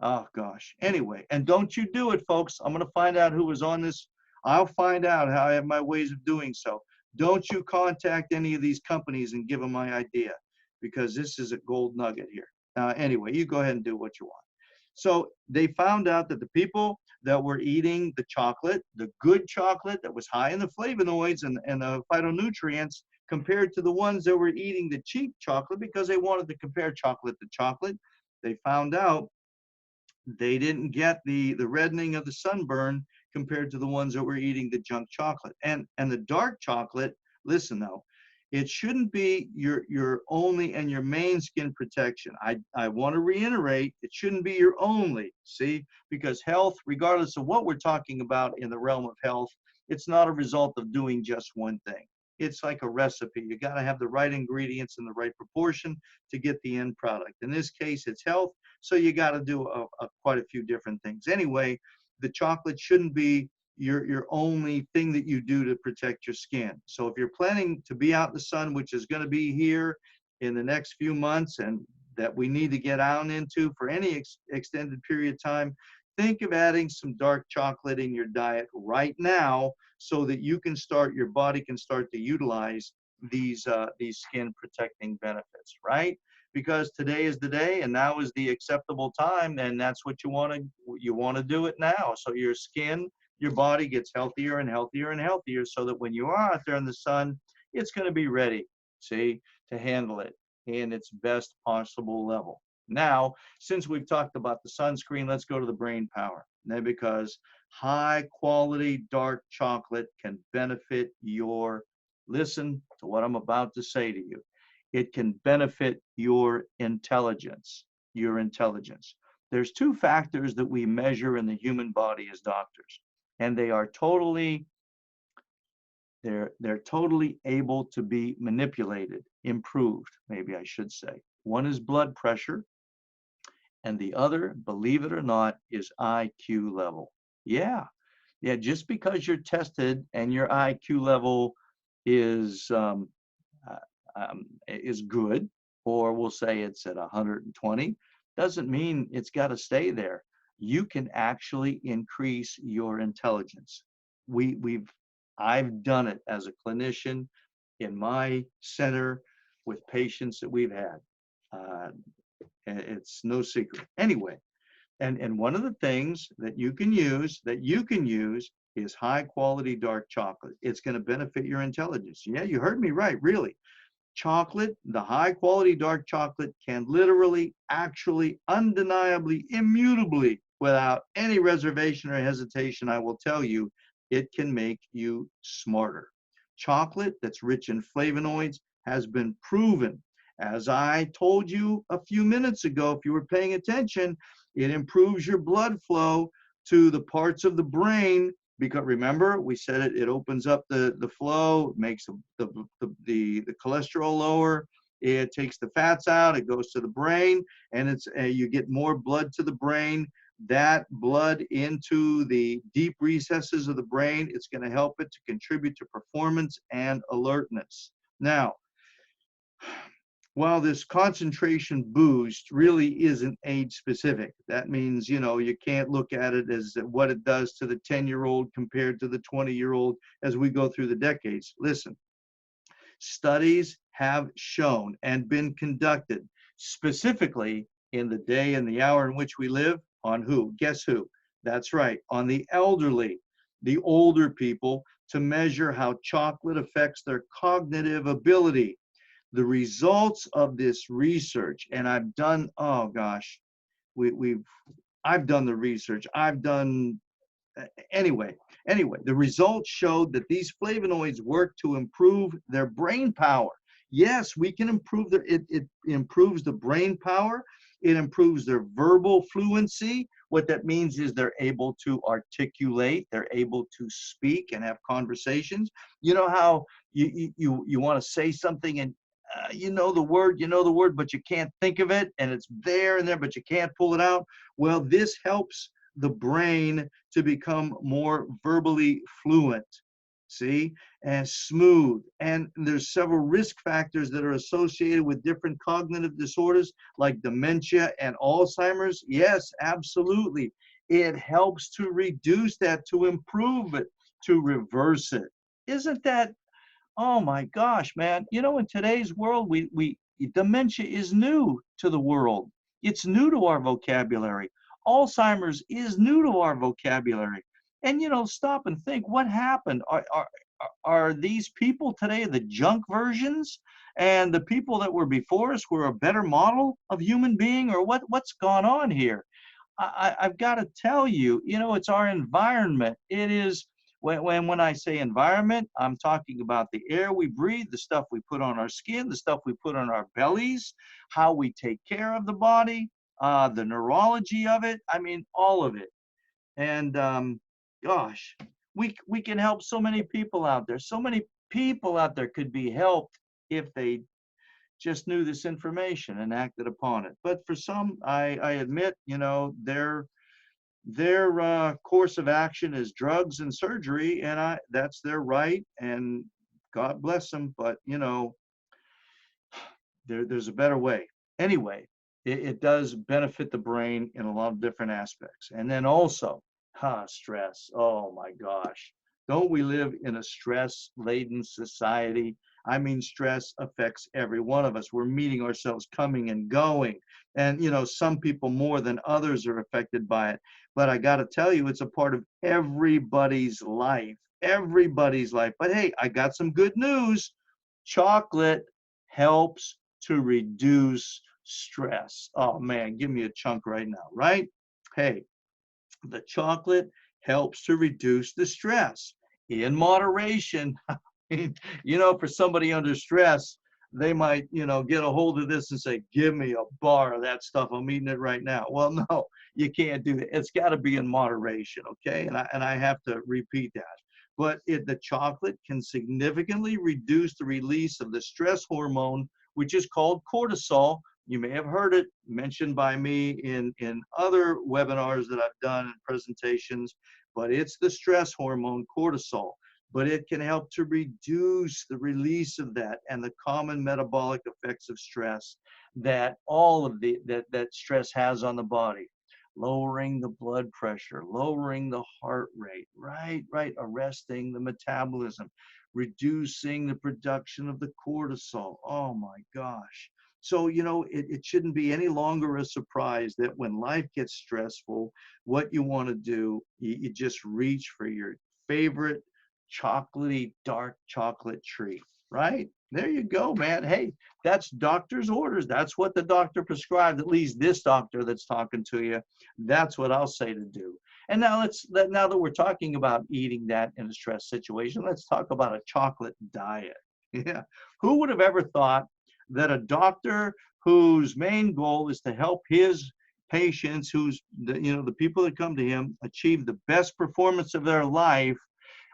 Oh gosh. Anyway, and don't you do it, folks. I'm going to find out who was on this. I'll find out how I have my ways of doing so. Don't you contact any of these companies and give them my idea, because this is a gold nugget here. Anyway, you go ahead and do what you want. So they found out that the people that were eating the chocolate, the good chocolate that was high in the flavonoids and the phytonutrients, compared to the ones that were eating the cheap chocolate because they wanted to compare chocolate to chocolate, they found out they didn't get the reddening of the sunburn compared to the ones that were eating the junk chocolate. And the dark chocolate, listen though, it shouldn't be your only and your main skin protection. I want to reiterate, it shouldn't be your only, see, because health, regardless of what we're talking about in the realm of health, it's not a result of doing just one thing. It's like a recipe. You got to have the right ingredients in the right proportion to get the end product. In this case, it's health. So you got to do quite a few different things. Anyway, the chocolate shouldn't be your only thing that you do to protect your skin. So if you're planning to be out in the sun, which is going to be here in the next few months and that we need to get out into for any extended period of time, think of adding some dark chocolate in your diet right now so that you can start, your body can start to utilize these skin protecting benefits, right? Because today is the day and now is the acceptable time, and that's what you want to do it now. So your skin, your body gets healthier and healthier and healthier so that when you are out there in the sun, it's going to be ready, see, to handle it in its best possible level. Now, since we've talked about the sunscreen, let's go to the brain power. Now, because high quality dark chocolate can benefit your, listen to what I'm about to say to you. It can benefit your intelligence, your intelligence. There's two factors that we measure in the human body as doctors, and they are totally, they're totally able to be manipulated, improved, maybe I should say. One is blood pressure, and the other, believe it or not, is IQ level. Yeah, yeah, just because you're tested and your IQ level is is good, or we'll say it's at 120, doesn't mean it's got to stay there. You can actually increase your intelligence. I've done it as a clinician in my center with patients that we've had. Uh, it's no secret. Anyway, and one of the things that you can use is high quality dark chocolate. It's going to benefit your intelligence. Yeah, you heard me right, really. Chocolate, the high quality dark chocolate, can literally, actually, undeniably, immutably, without any reservation or hesitation, I will tell you, it can make you smarter. Chocolate that's rich in flavonoids has been proven. As I told you a few minutes ago, if you were paying attention, it improves your blood flow to the parts of the brain, because remember, we said it opens up the flow, makes the cholesterol lower, it takes the fats out, it goes to the brain, and it's you get more blood to the brain. That blood into the deep recesses of the brain, it's going to help it to contribute to performance and alertness. Now, while this concentration boost really isn't age specific, that means, you know, you can't look at it as what it does to the 10-year-old compared to the 20-year-old as we go through the decades. Listen, studies have shown and been conducted specifically in the day and the hour in which we live on who? Guess who? That's right, on the elderly, the older people, to measure how chocolate affects their cognitive ability. The results of this research, and I've done, oh gosh, we've I've done the research. I've done anyway, the results showed that these flavonoids work to improve their brain power. Yes, we can improve it improves the brain power. It improves their verbal fluency. What that means is they're able to articulate, they're able to speak and have conversations. You know how you want to say something and you know the word, but you can't think of it, and it's there and there, but you can't pull it out. Well, this helps the brain to become more verbally fluent, see, and smooth. And there's several risk factors that are associated with different cognitive disorders like dementia and Alzheimer's. Yes, absolutely. It helps to reduce that, to improve it, to reverse it. Isn't that, oh my gosh, man. In today's world, we dementia is new to the world. It's new to our vocabulary. Alzheimer's is new to our vocabulary. And stop and think, what happened? Are these people today the junk versions? And the people that were before us were a better model of human being? Or what's gone on here? I've got to tell you, it's our environment. It is when I say environment, I'm talking about the air we breathe, the stuff we put on our skin, the stuff we put on our bellies, how we take care of the body, the neurology of it. I mean, all of it. And gosh, we can help so many people out there. So many people out there could be helped if they just knew this information and acted upon it. But for some, I admit, their course of action is drugs and surgery, and that's their right, and God bless them. But there's a better way. Anyway, it does benefit the brain in a lot of different aspects. And then also, stress. Oh my gosh. Don't we live in a stress-laden society? I mean, stress affects every one of us. We're meeting ourselves coming and going. And, some people more than others are affected by it. But I got to tell you, it's a part of everybody's life. Everybody's life. But hey, I got some good news. Chocolate helps to reduce stress. Oh man, give me a chunk right now, right? Hey, the chocolate helps to reduce the stress in moderation. For somebody under stress, they might, get a hold of this and say, give me a bar of that stuff. I'm eating it right now. Well, no, you can't do that. It's got to be in moderation. Okay. And I have to repeat that. But the chocolate can significantly reduce the release of the stress hormone, which is called cortisol. You may have heard it mentioned by me in other webinars that I've done and presentations, but it's the stress hormone cortisol. But it can help to reduce the release of that and the common metabolic effects of stress that all of that stress has on the body. Lowering the blood pressure, lowering the heart rate, right, arresting the metabolism, reducing the production of the cortisol. Oh my gosh. So, it shouldn't be any longer a surprise that when life gets stressful, what you want to do, you just reach for your favorite chocolatey, dark chocolate treat, right? There you go, man. Hey, that's doctor's orders. That's what the doctor prescribed, at least this doctor that's talking to you. That's what I'll say to do. And now now that we're talking about eating that in a stress situation, let's talk about a chocolate diet. Yeah. Who would have ever thought that a doctor whose main goal is to help his patients, the people that come to him, achieve the best performance of their life,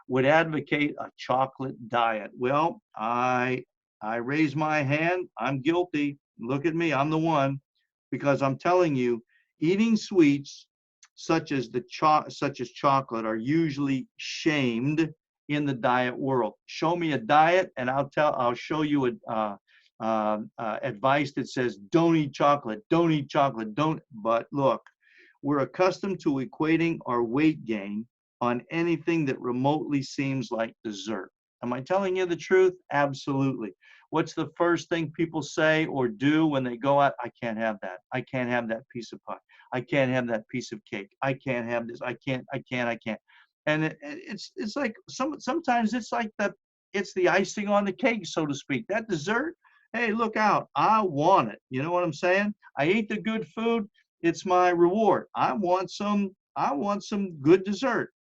would advocate a chocolate diet? Well, I raise my hand. I'm guilty. Look at me. I'm the one, because I'm telling you, eating sweets such as chocolate are usually shamed in the diet world. Show me a diet, and I'll show you advice that says don't eat chocolate, don't eat chocolate, don't. But look, we're accustomed to equating our weight gain on anything that remotely seems like dessert. Am I telling you the truth? Absolutely. What's the first thing people say or do when they go out? I can't have that. I can't have that piece of pie. I can't have that piece of cake. I can't have this. I can't. And it's like sometimes it's like it's the icing on the cake, so to speak. That dessert, hey, look out, I want it. You know what I'm saying? I ate the good food, it's my reward. I want some good dessert.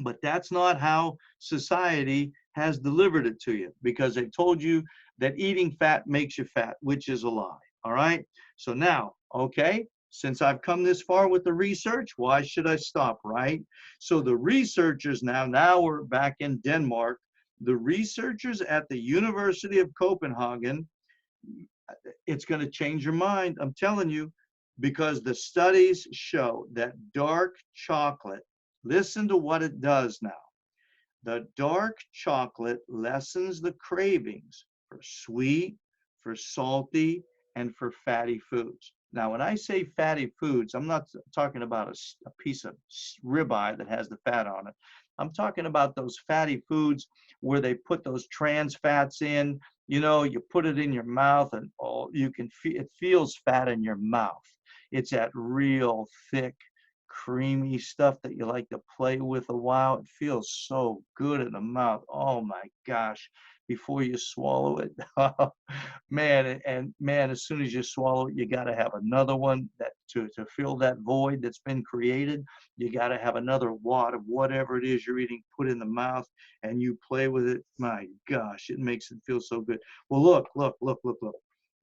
But that's not how society has delivered it to you, because they've told you that eating fat makes you fat, which is a lie. All right. So now, okay, since I've come this far with the research, why should I stop? Right. So the researchers now we're back in Denmark. The researchers at the University of Copenhagen, it's going to change your mind. I'm telling you, because the studies show that dark chocolate, listen to what it does now. The dark chocolate lessens the cravings for sweet, for salty, and for fatty foods. Now, when I say fatty foods, I'm not talking about a piece of ribeye that has the fat on it. I'm talking about those fatty foods where they put those trans fats in. You know, you put it in your mouth, and oh, you can feel it feels fat in your mouth. It's that real thick, creamy stuff that you like to play with a while. It feels so good in the mouth. Oh my gosh. Before you swallow it, man, and man, as soon as you swallow it, you got to have another one that to fill that void that's been created. You got to have another wad of whatever it is you're eating, put in the mouth, and you play with it. My gosh, it makes it feel so good. Well, look.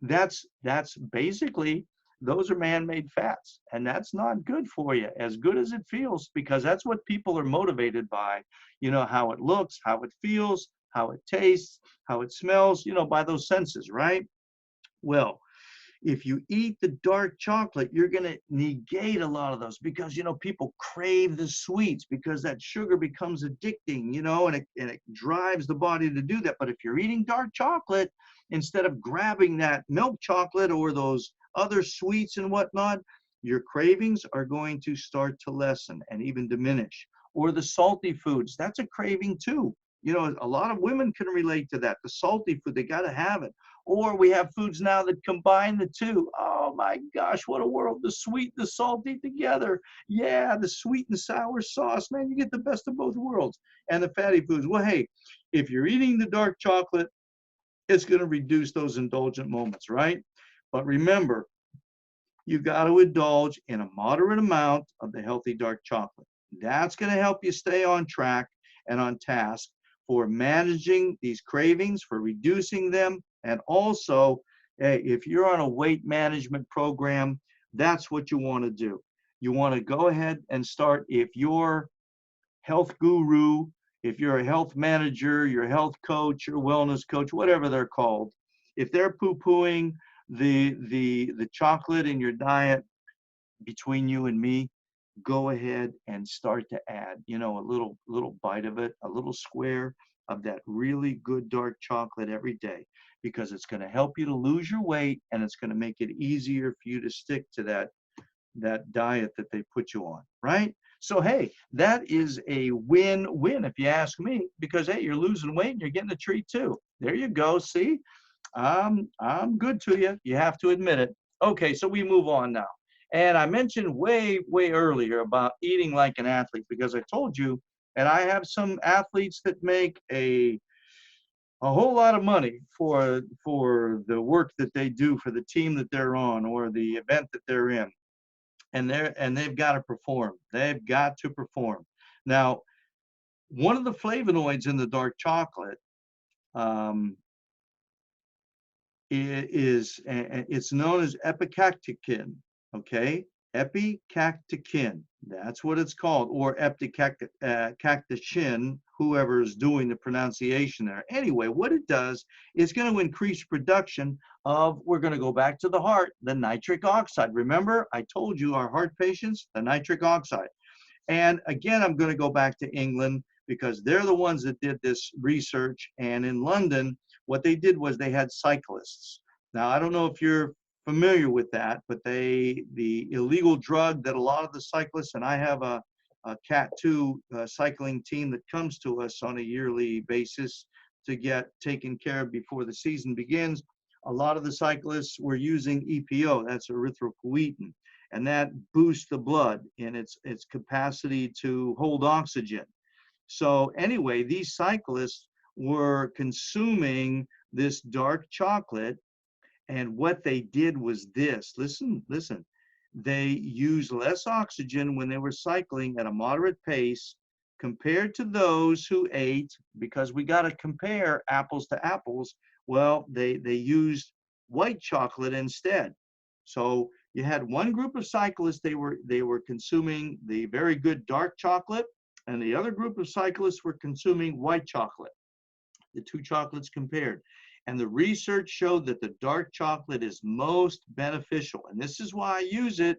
That's basically, those are man-made fats, and that's not good for you, as good as it feels, because that's what people are motivated by. You know, how it looks, how it feels, how it tastes, how it smells, you know, by those senses, right? Well, if you eat the dark chocolate, you're going to negate a lot of those, because, you know, people crave the sweets because that sugar becomes addicting, you know, and it drives the body to do that. But if you're eating dark chocolate, instead of grabbing that milk chocolate or those other sweets and whatnot, your cravings are going to start to lessen and even diminish. Or the salty foods, that's a craving too. You know, a lot of women can relate to that. The salty food, they got to have it. Or we have foods now that combine the two. Oh my gosh, what a world. The sweet and the salty together. Yeah, the sweet and sour sauce. Man, you get the best of both worlds. And the fatty foods. Well, hey, if you're eating the dark chocolate, it's going to reduce those indulgent moments, right? But remember, you got to indulge in a moderate amount of the healthy dark chocolate. That's going to help you stay on track and on task for managing these cravings, for reducing them. And also, hey, if you're on a weight management program, that's what you want to do. You want to go ahead and start, if you're health guru, if you're a health manager, your health coach, your wellness coach, whatever they're called, if they're poo-pooing the chocolate in your diet, between you and me, go ahead and start to add, you know, a little bite of it, a little square of that really good dark chocolate every day, because it's going to help you to lose your weight, and it's going to make it easier for you to stick to that diet that they put you on, right? So hey, that is a win-win if you ask me, because hey, you're losing weight and you're getting a treat too. There you go. See, I'm good to you. You have to admit it. Okay, so we move on now. And I mentioned way earlier about eating like an athlete, because I told you, and I have some athletes that make a whole lot of money for the work that they do for the team that they're on or the event that they're in. And they've got to perform. They've got to perform. Now, one of the flavonoids in the dark chocolate, um, it's known as epicacticin, okay? Epicacticin, that's what it's called, or epicacticin, whoever's doing the pronunciation there. Anyway, what it does is going to increase production of, we're going to go back to the heart, the nitric oxide. Remember, I told you our heart patients, the nitric oxide. And again, I'm going to go back to England, because they're the ones that did this research. And in London, what they did was they had cyclists. Now, I don't know if you're familiar with that, but the illegal drug that a lot of the cyclists, and I have a Cat 2 cycling team that comes to us on a yearly basis to get taken care of before the season begins. A lot of the cyclists were using EPO, that's erythropoietin, and that boosts the blood in its capacity to hold oxygen. So anyway, these cyclists were consuming this dark chocolate, And what they did was this. Listen, listen. They used less oxygen when they were cycling at a moderate pace compared to those who ate, because we got to compare apples to apples. Well, they used white chocolate instead. So you had one group of cyclists, they were consuming the very good dark chocolate, and the other group of cyclists were consuming white chocolate. The two chocolates compared. And the research showed that the dark chocolate is most beneficial. And this is why I use it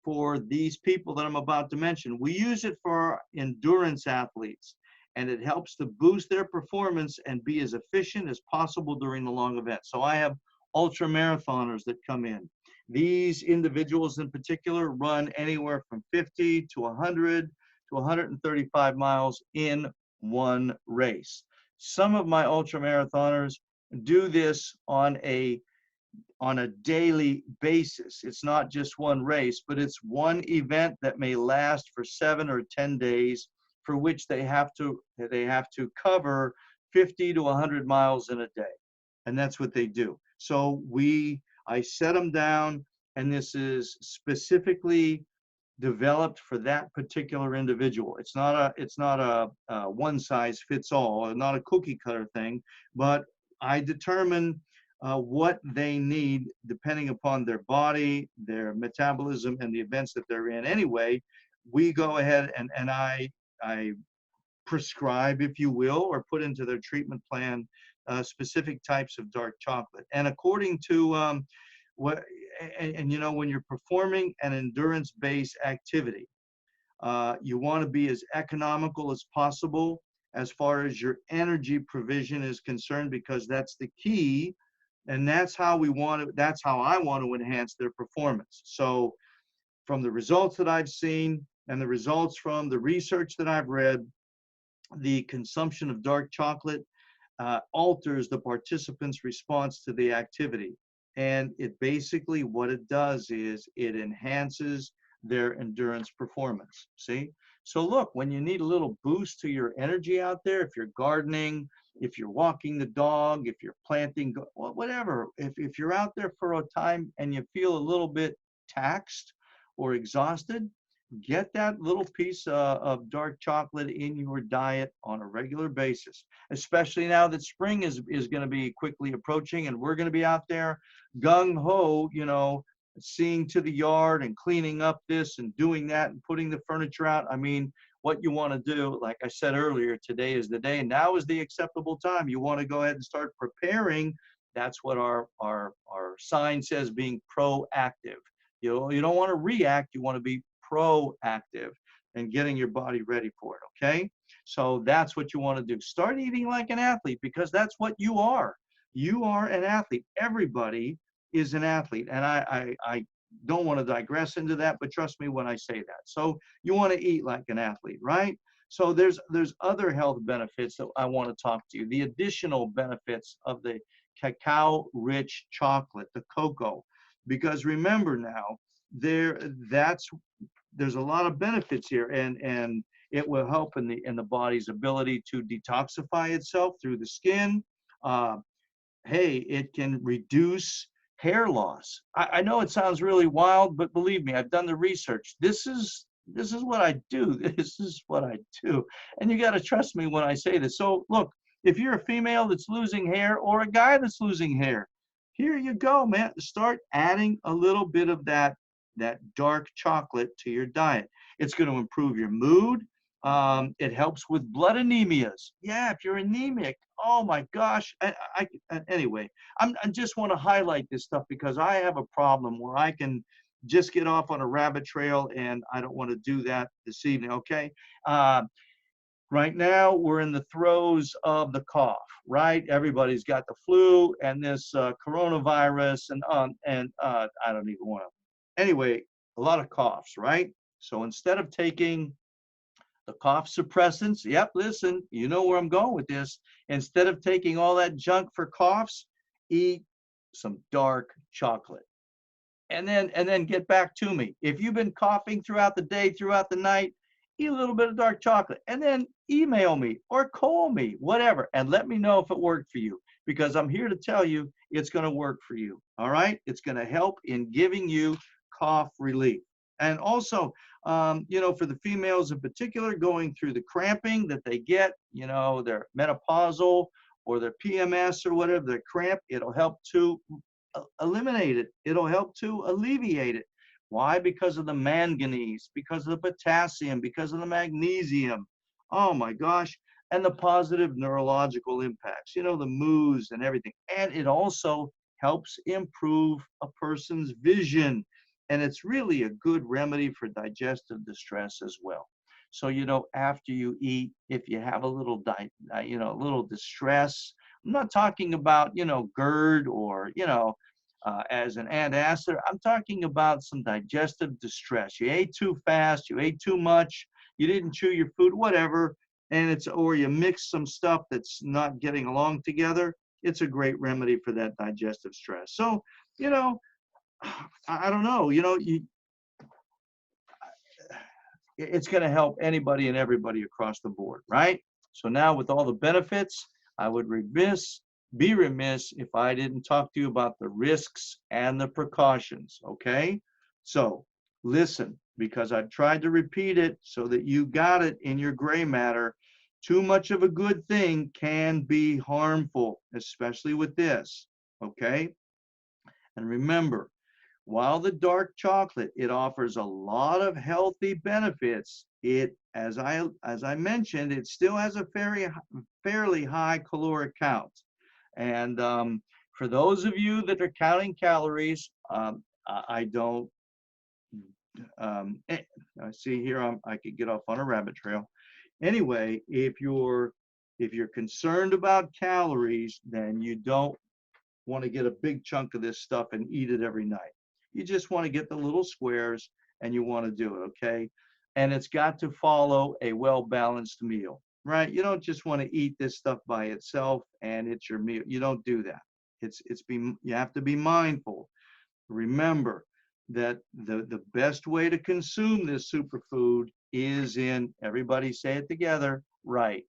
for these people that I'm about to mention. We use it for endurance athletes, and it helps to boost their performance and be as efficient as possible during the long event. So I have ultra marathoners that come in. These individuals in particular run anywhere from 50 to 100 to 135 miles in one race. Some of my ultra marathoners do this on a daily basis. It's not just one race, but it's one event that may last for 7 or 10 days, for which they have to cover 50 to 100 miles in a day. And that's what they do. So I set them down, and this is specifically developed for that particular individual. It's not a one size fits all, not a cookie cutter thing, but I determine what they need depending upon their body, their metabolism, and the events that they're in. Anyway, we go ahead and I prescribe, if you will, or put into their treatment plan specific types of dark chocolate. And according to what, and you know, when you're performing an endurance-based activity, you want to be as economical as possible as far as your energy provision is concerned, because that's the key, and that's how I want to enhance their performance. So from the results that I've seen and the results from the research that I've read, the consumption of dark chocolate alters the participant's response to the activity. And it basically, what it does is it enhances their endurance performance. See? So look, when you need a little boost to your energy out there, if you're gardening, if you're walking the dog, if you're planting, whatever, if you're out there for a time and you feel a little bit taxed or exhausted, get that little piece of dark chocolate in your diet on a regular basis, especially now that spring is going to be quickly approaching, and we're going to be out there gung-ho, you know, seeing to the yard and cleaning up this and doing that and putting the furniture out. I mean, what you want to do, like I said earlier, today is the day. Now is the acceptable time. You want to go ahead and start preparing. That's what our sign says, being proactive. You don't want to react. You want to be proactive and getting your body ready for it. Okay. So that's what you want to do. Start eating like an athlete, because that's what you are. You are an athlete. Everybody is an athlete. And I don't want to digress into that, but trust me when I say that. So you want to eat like an athlete, right? So there's other health benefits that I want to talk to you. The additional benefits of the cacao rich chocolate, the cocoa, because remember now, there's a lot of benefits here, and it will help in the body's ability to detoxify itself through the skin. Hey, it can reduce hair loss. I know it sounds really wild, but believe me, I've done the research. This is what I do. This is what I do. And you got to trust me when I say this. So look, if you're a female that's losing hair, or a guy that's losing hair, here you go, man. Start adding a little bit of that dark chocolate to your diet. It's going to improve your mood. It helps with blood anemias. Yeah, if you're anemic, oh my gosh. Anyway, I just want to highlight this stuff because I have a problem where I can just get off on a rabbit trail, and I don't want to do that this evening. Okay. Right now, we're in the throes of the cough, right? Everybody's got the flu and this coronavirus, and I don't even want to. Anyway, a lot of coughs, right? So instead of taking the cough suppressants, yep, listen, you know where I'm going with this. Instead of taking all that junk for coughs, eat some dark chocolate. And then get back to me. If you've been coughing throughout the day, throughout the night, eat a little bit of dark chocolate, and then email me or call me, whatever, and let me know if it worked for you. because I'm here to tell you it's going to work for you. All right. It's going to help in giving you cough relief. And also, for the females in particular going through the cramping that they get, they're menopausal or their PMS or whatever, their cramp, it'll help to eliminate it. It'll help to alleviate it. Why? Because of the manganese, because of the potassium, because of the magnesium. Oh my gosh. And the positive neurological impacts, the moods and everything. And it also helps improve a person's vision. And it's really a good remedy for digestive distress as well. So, after you eat, if you have a little, a little distress, I'm not talking about, GERD or, as an antacid. I'm talking about some digestive distress. You ate too fast, you ate too much, you didn't chew your food, whatever, or you mix some stuff that's not getting along together. It's a great remedy for that digestive stress. So, I don't know, it's going to help anybody and everybody across the board, right? So now with all the benefits, I would be remiss if I didn't talk to you about the risks and the precautions, okay? So listen, because I've tried to repeat it so that you got it in your gray matter. Too much of a good thing can be harmful, especially with this, okay? And remember, while the dark chocolate, it offers a lot of healthy benefits, as I mentioned, it still has a fairly high caloric count. And for those of you that are counting calories, I don't. I see here I could get off on a rabbit trail. Anyway, if you're concerned about calories, then you don't want to get a big chunk of this stuff and eat it every night. You just want to get the little squares and you want to do it, okay? And it's got to follow a well-balanced meal, right? You don't just want to eat this stuff by itself and it's your meal. You don't do that. You have to be mindful. Remember that the best way to consume this superfood is in, everybody say it together, right?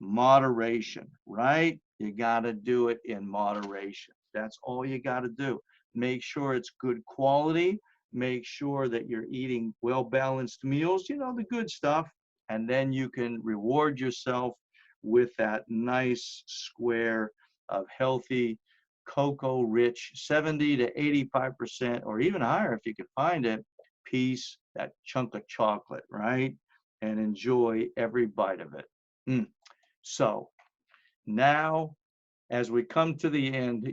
Moderation, right? You got to do it in moderation. That's all you got to do. Make sure it's good quality. Make sure that you're eating well-balanced meals, the good stuff. And then you can reward yourself with that nice square of healthy, cocoa-rich, 70 to 85%, or even higher if you can find it, piece, that chunk of chocolate, right? And enjoy every bite of it. So now, as we come to the end,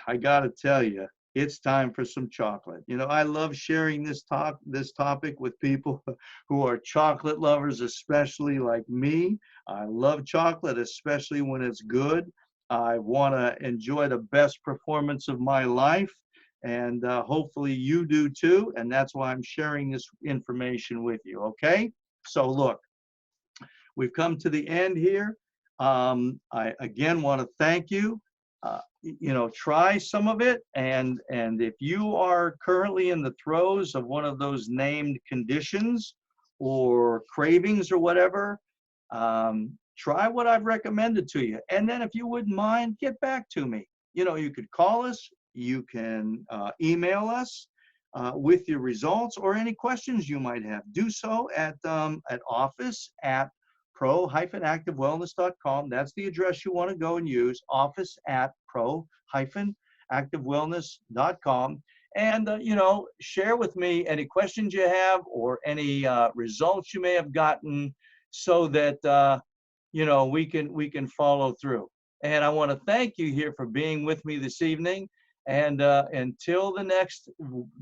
I got to tell you, it's time for some chocolate. I love sharing this topic with people who are chocolate lovers, especially like me. I love chocolate, especially when it's good. I want to enjoy the best performance of my life, and hopefully you do too. And that's why I'm sharing this information with you, okay? So look, we've come to the end here. I again want to thank you. Try some of it, and if you are currently in the throes of one of those named conditions or cravings or whatever, try what I've recommended to you. And then if you wouldn't mind, get back to me. You could call us, you can email us with your results or any questions you might have. Do so at office@pro-activewellness.com. That's the address you want to go and use, office@pro-activewellness.com. And, share with me any questions you have or any results you may have gotten so that, we can follow through. And I want to thank you here for being with me this evening. And until the next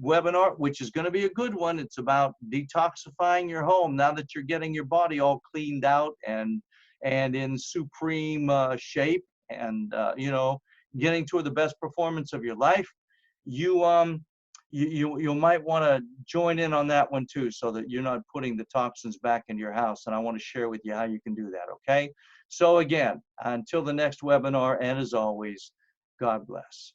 webinar, which is going to be a good one, it's about detoxifying your home now that you're getting your body all cleaned out and in supreme shape, and getting toward the best performance of your life. You might want to join in on that one too, so that you're not putting the toxins back into your house. And I want to share with you how you can do that. Okay. So again, until the next webinar, and as always, God bless.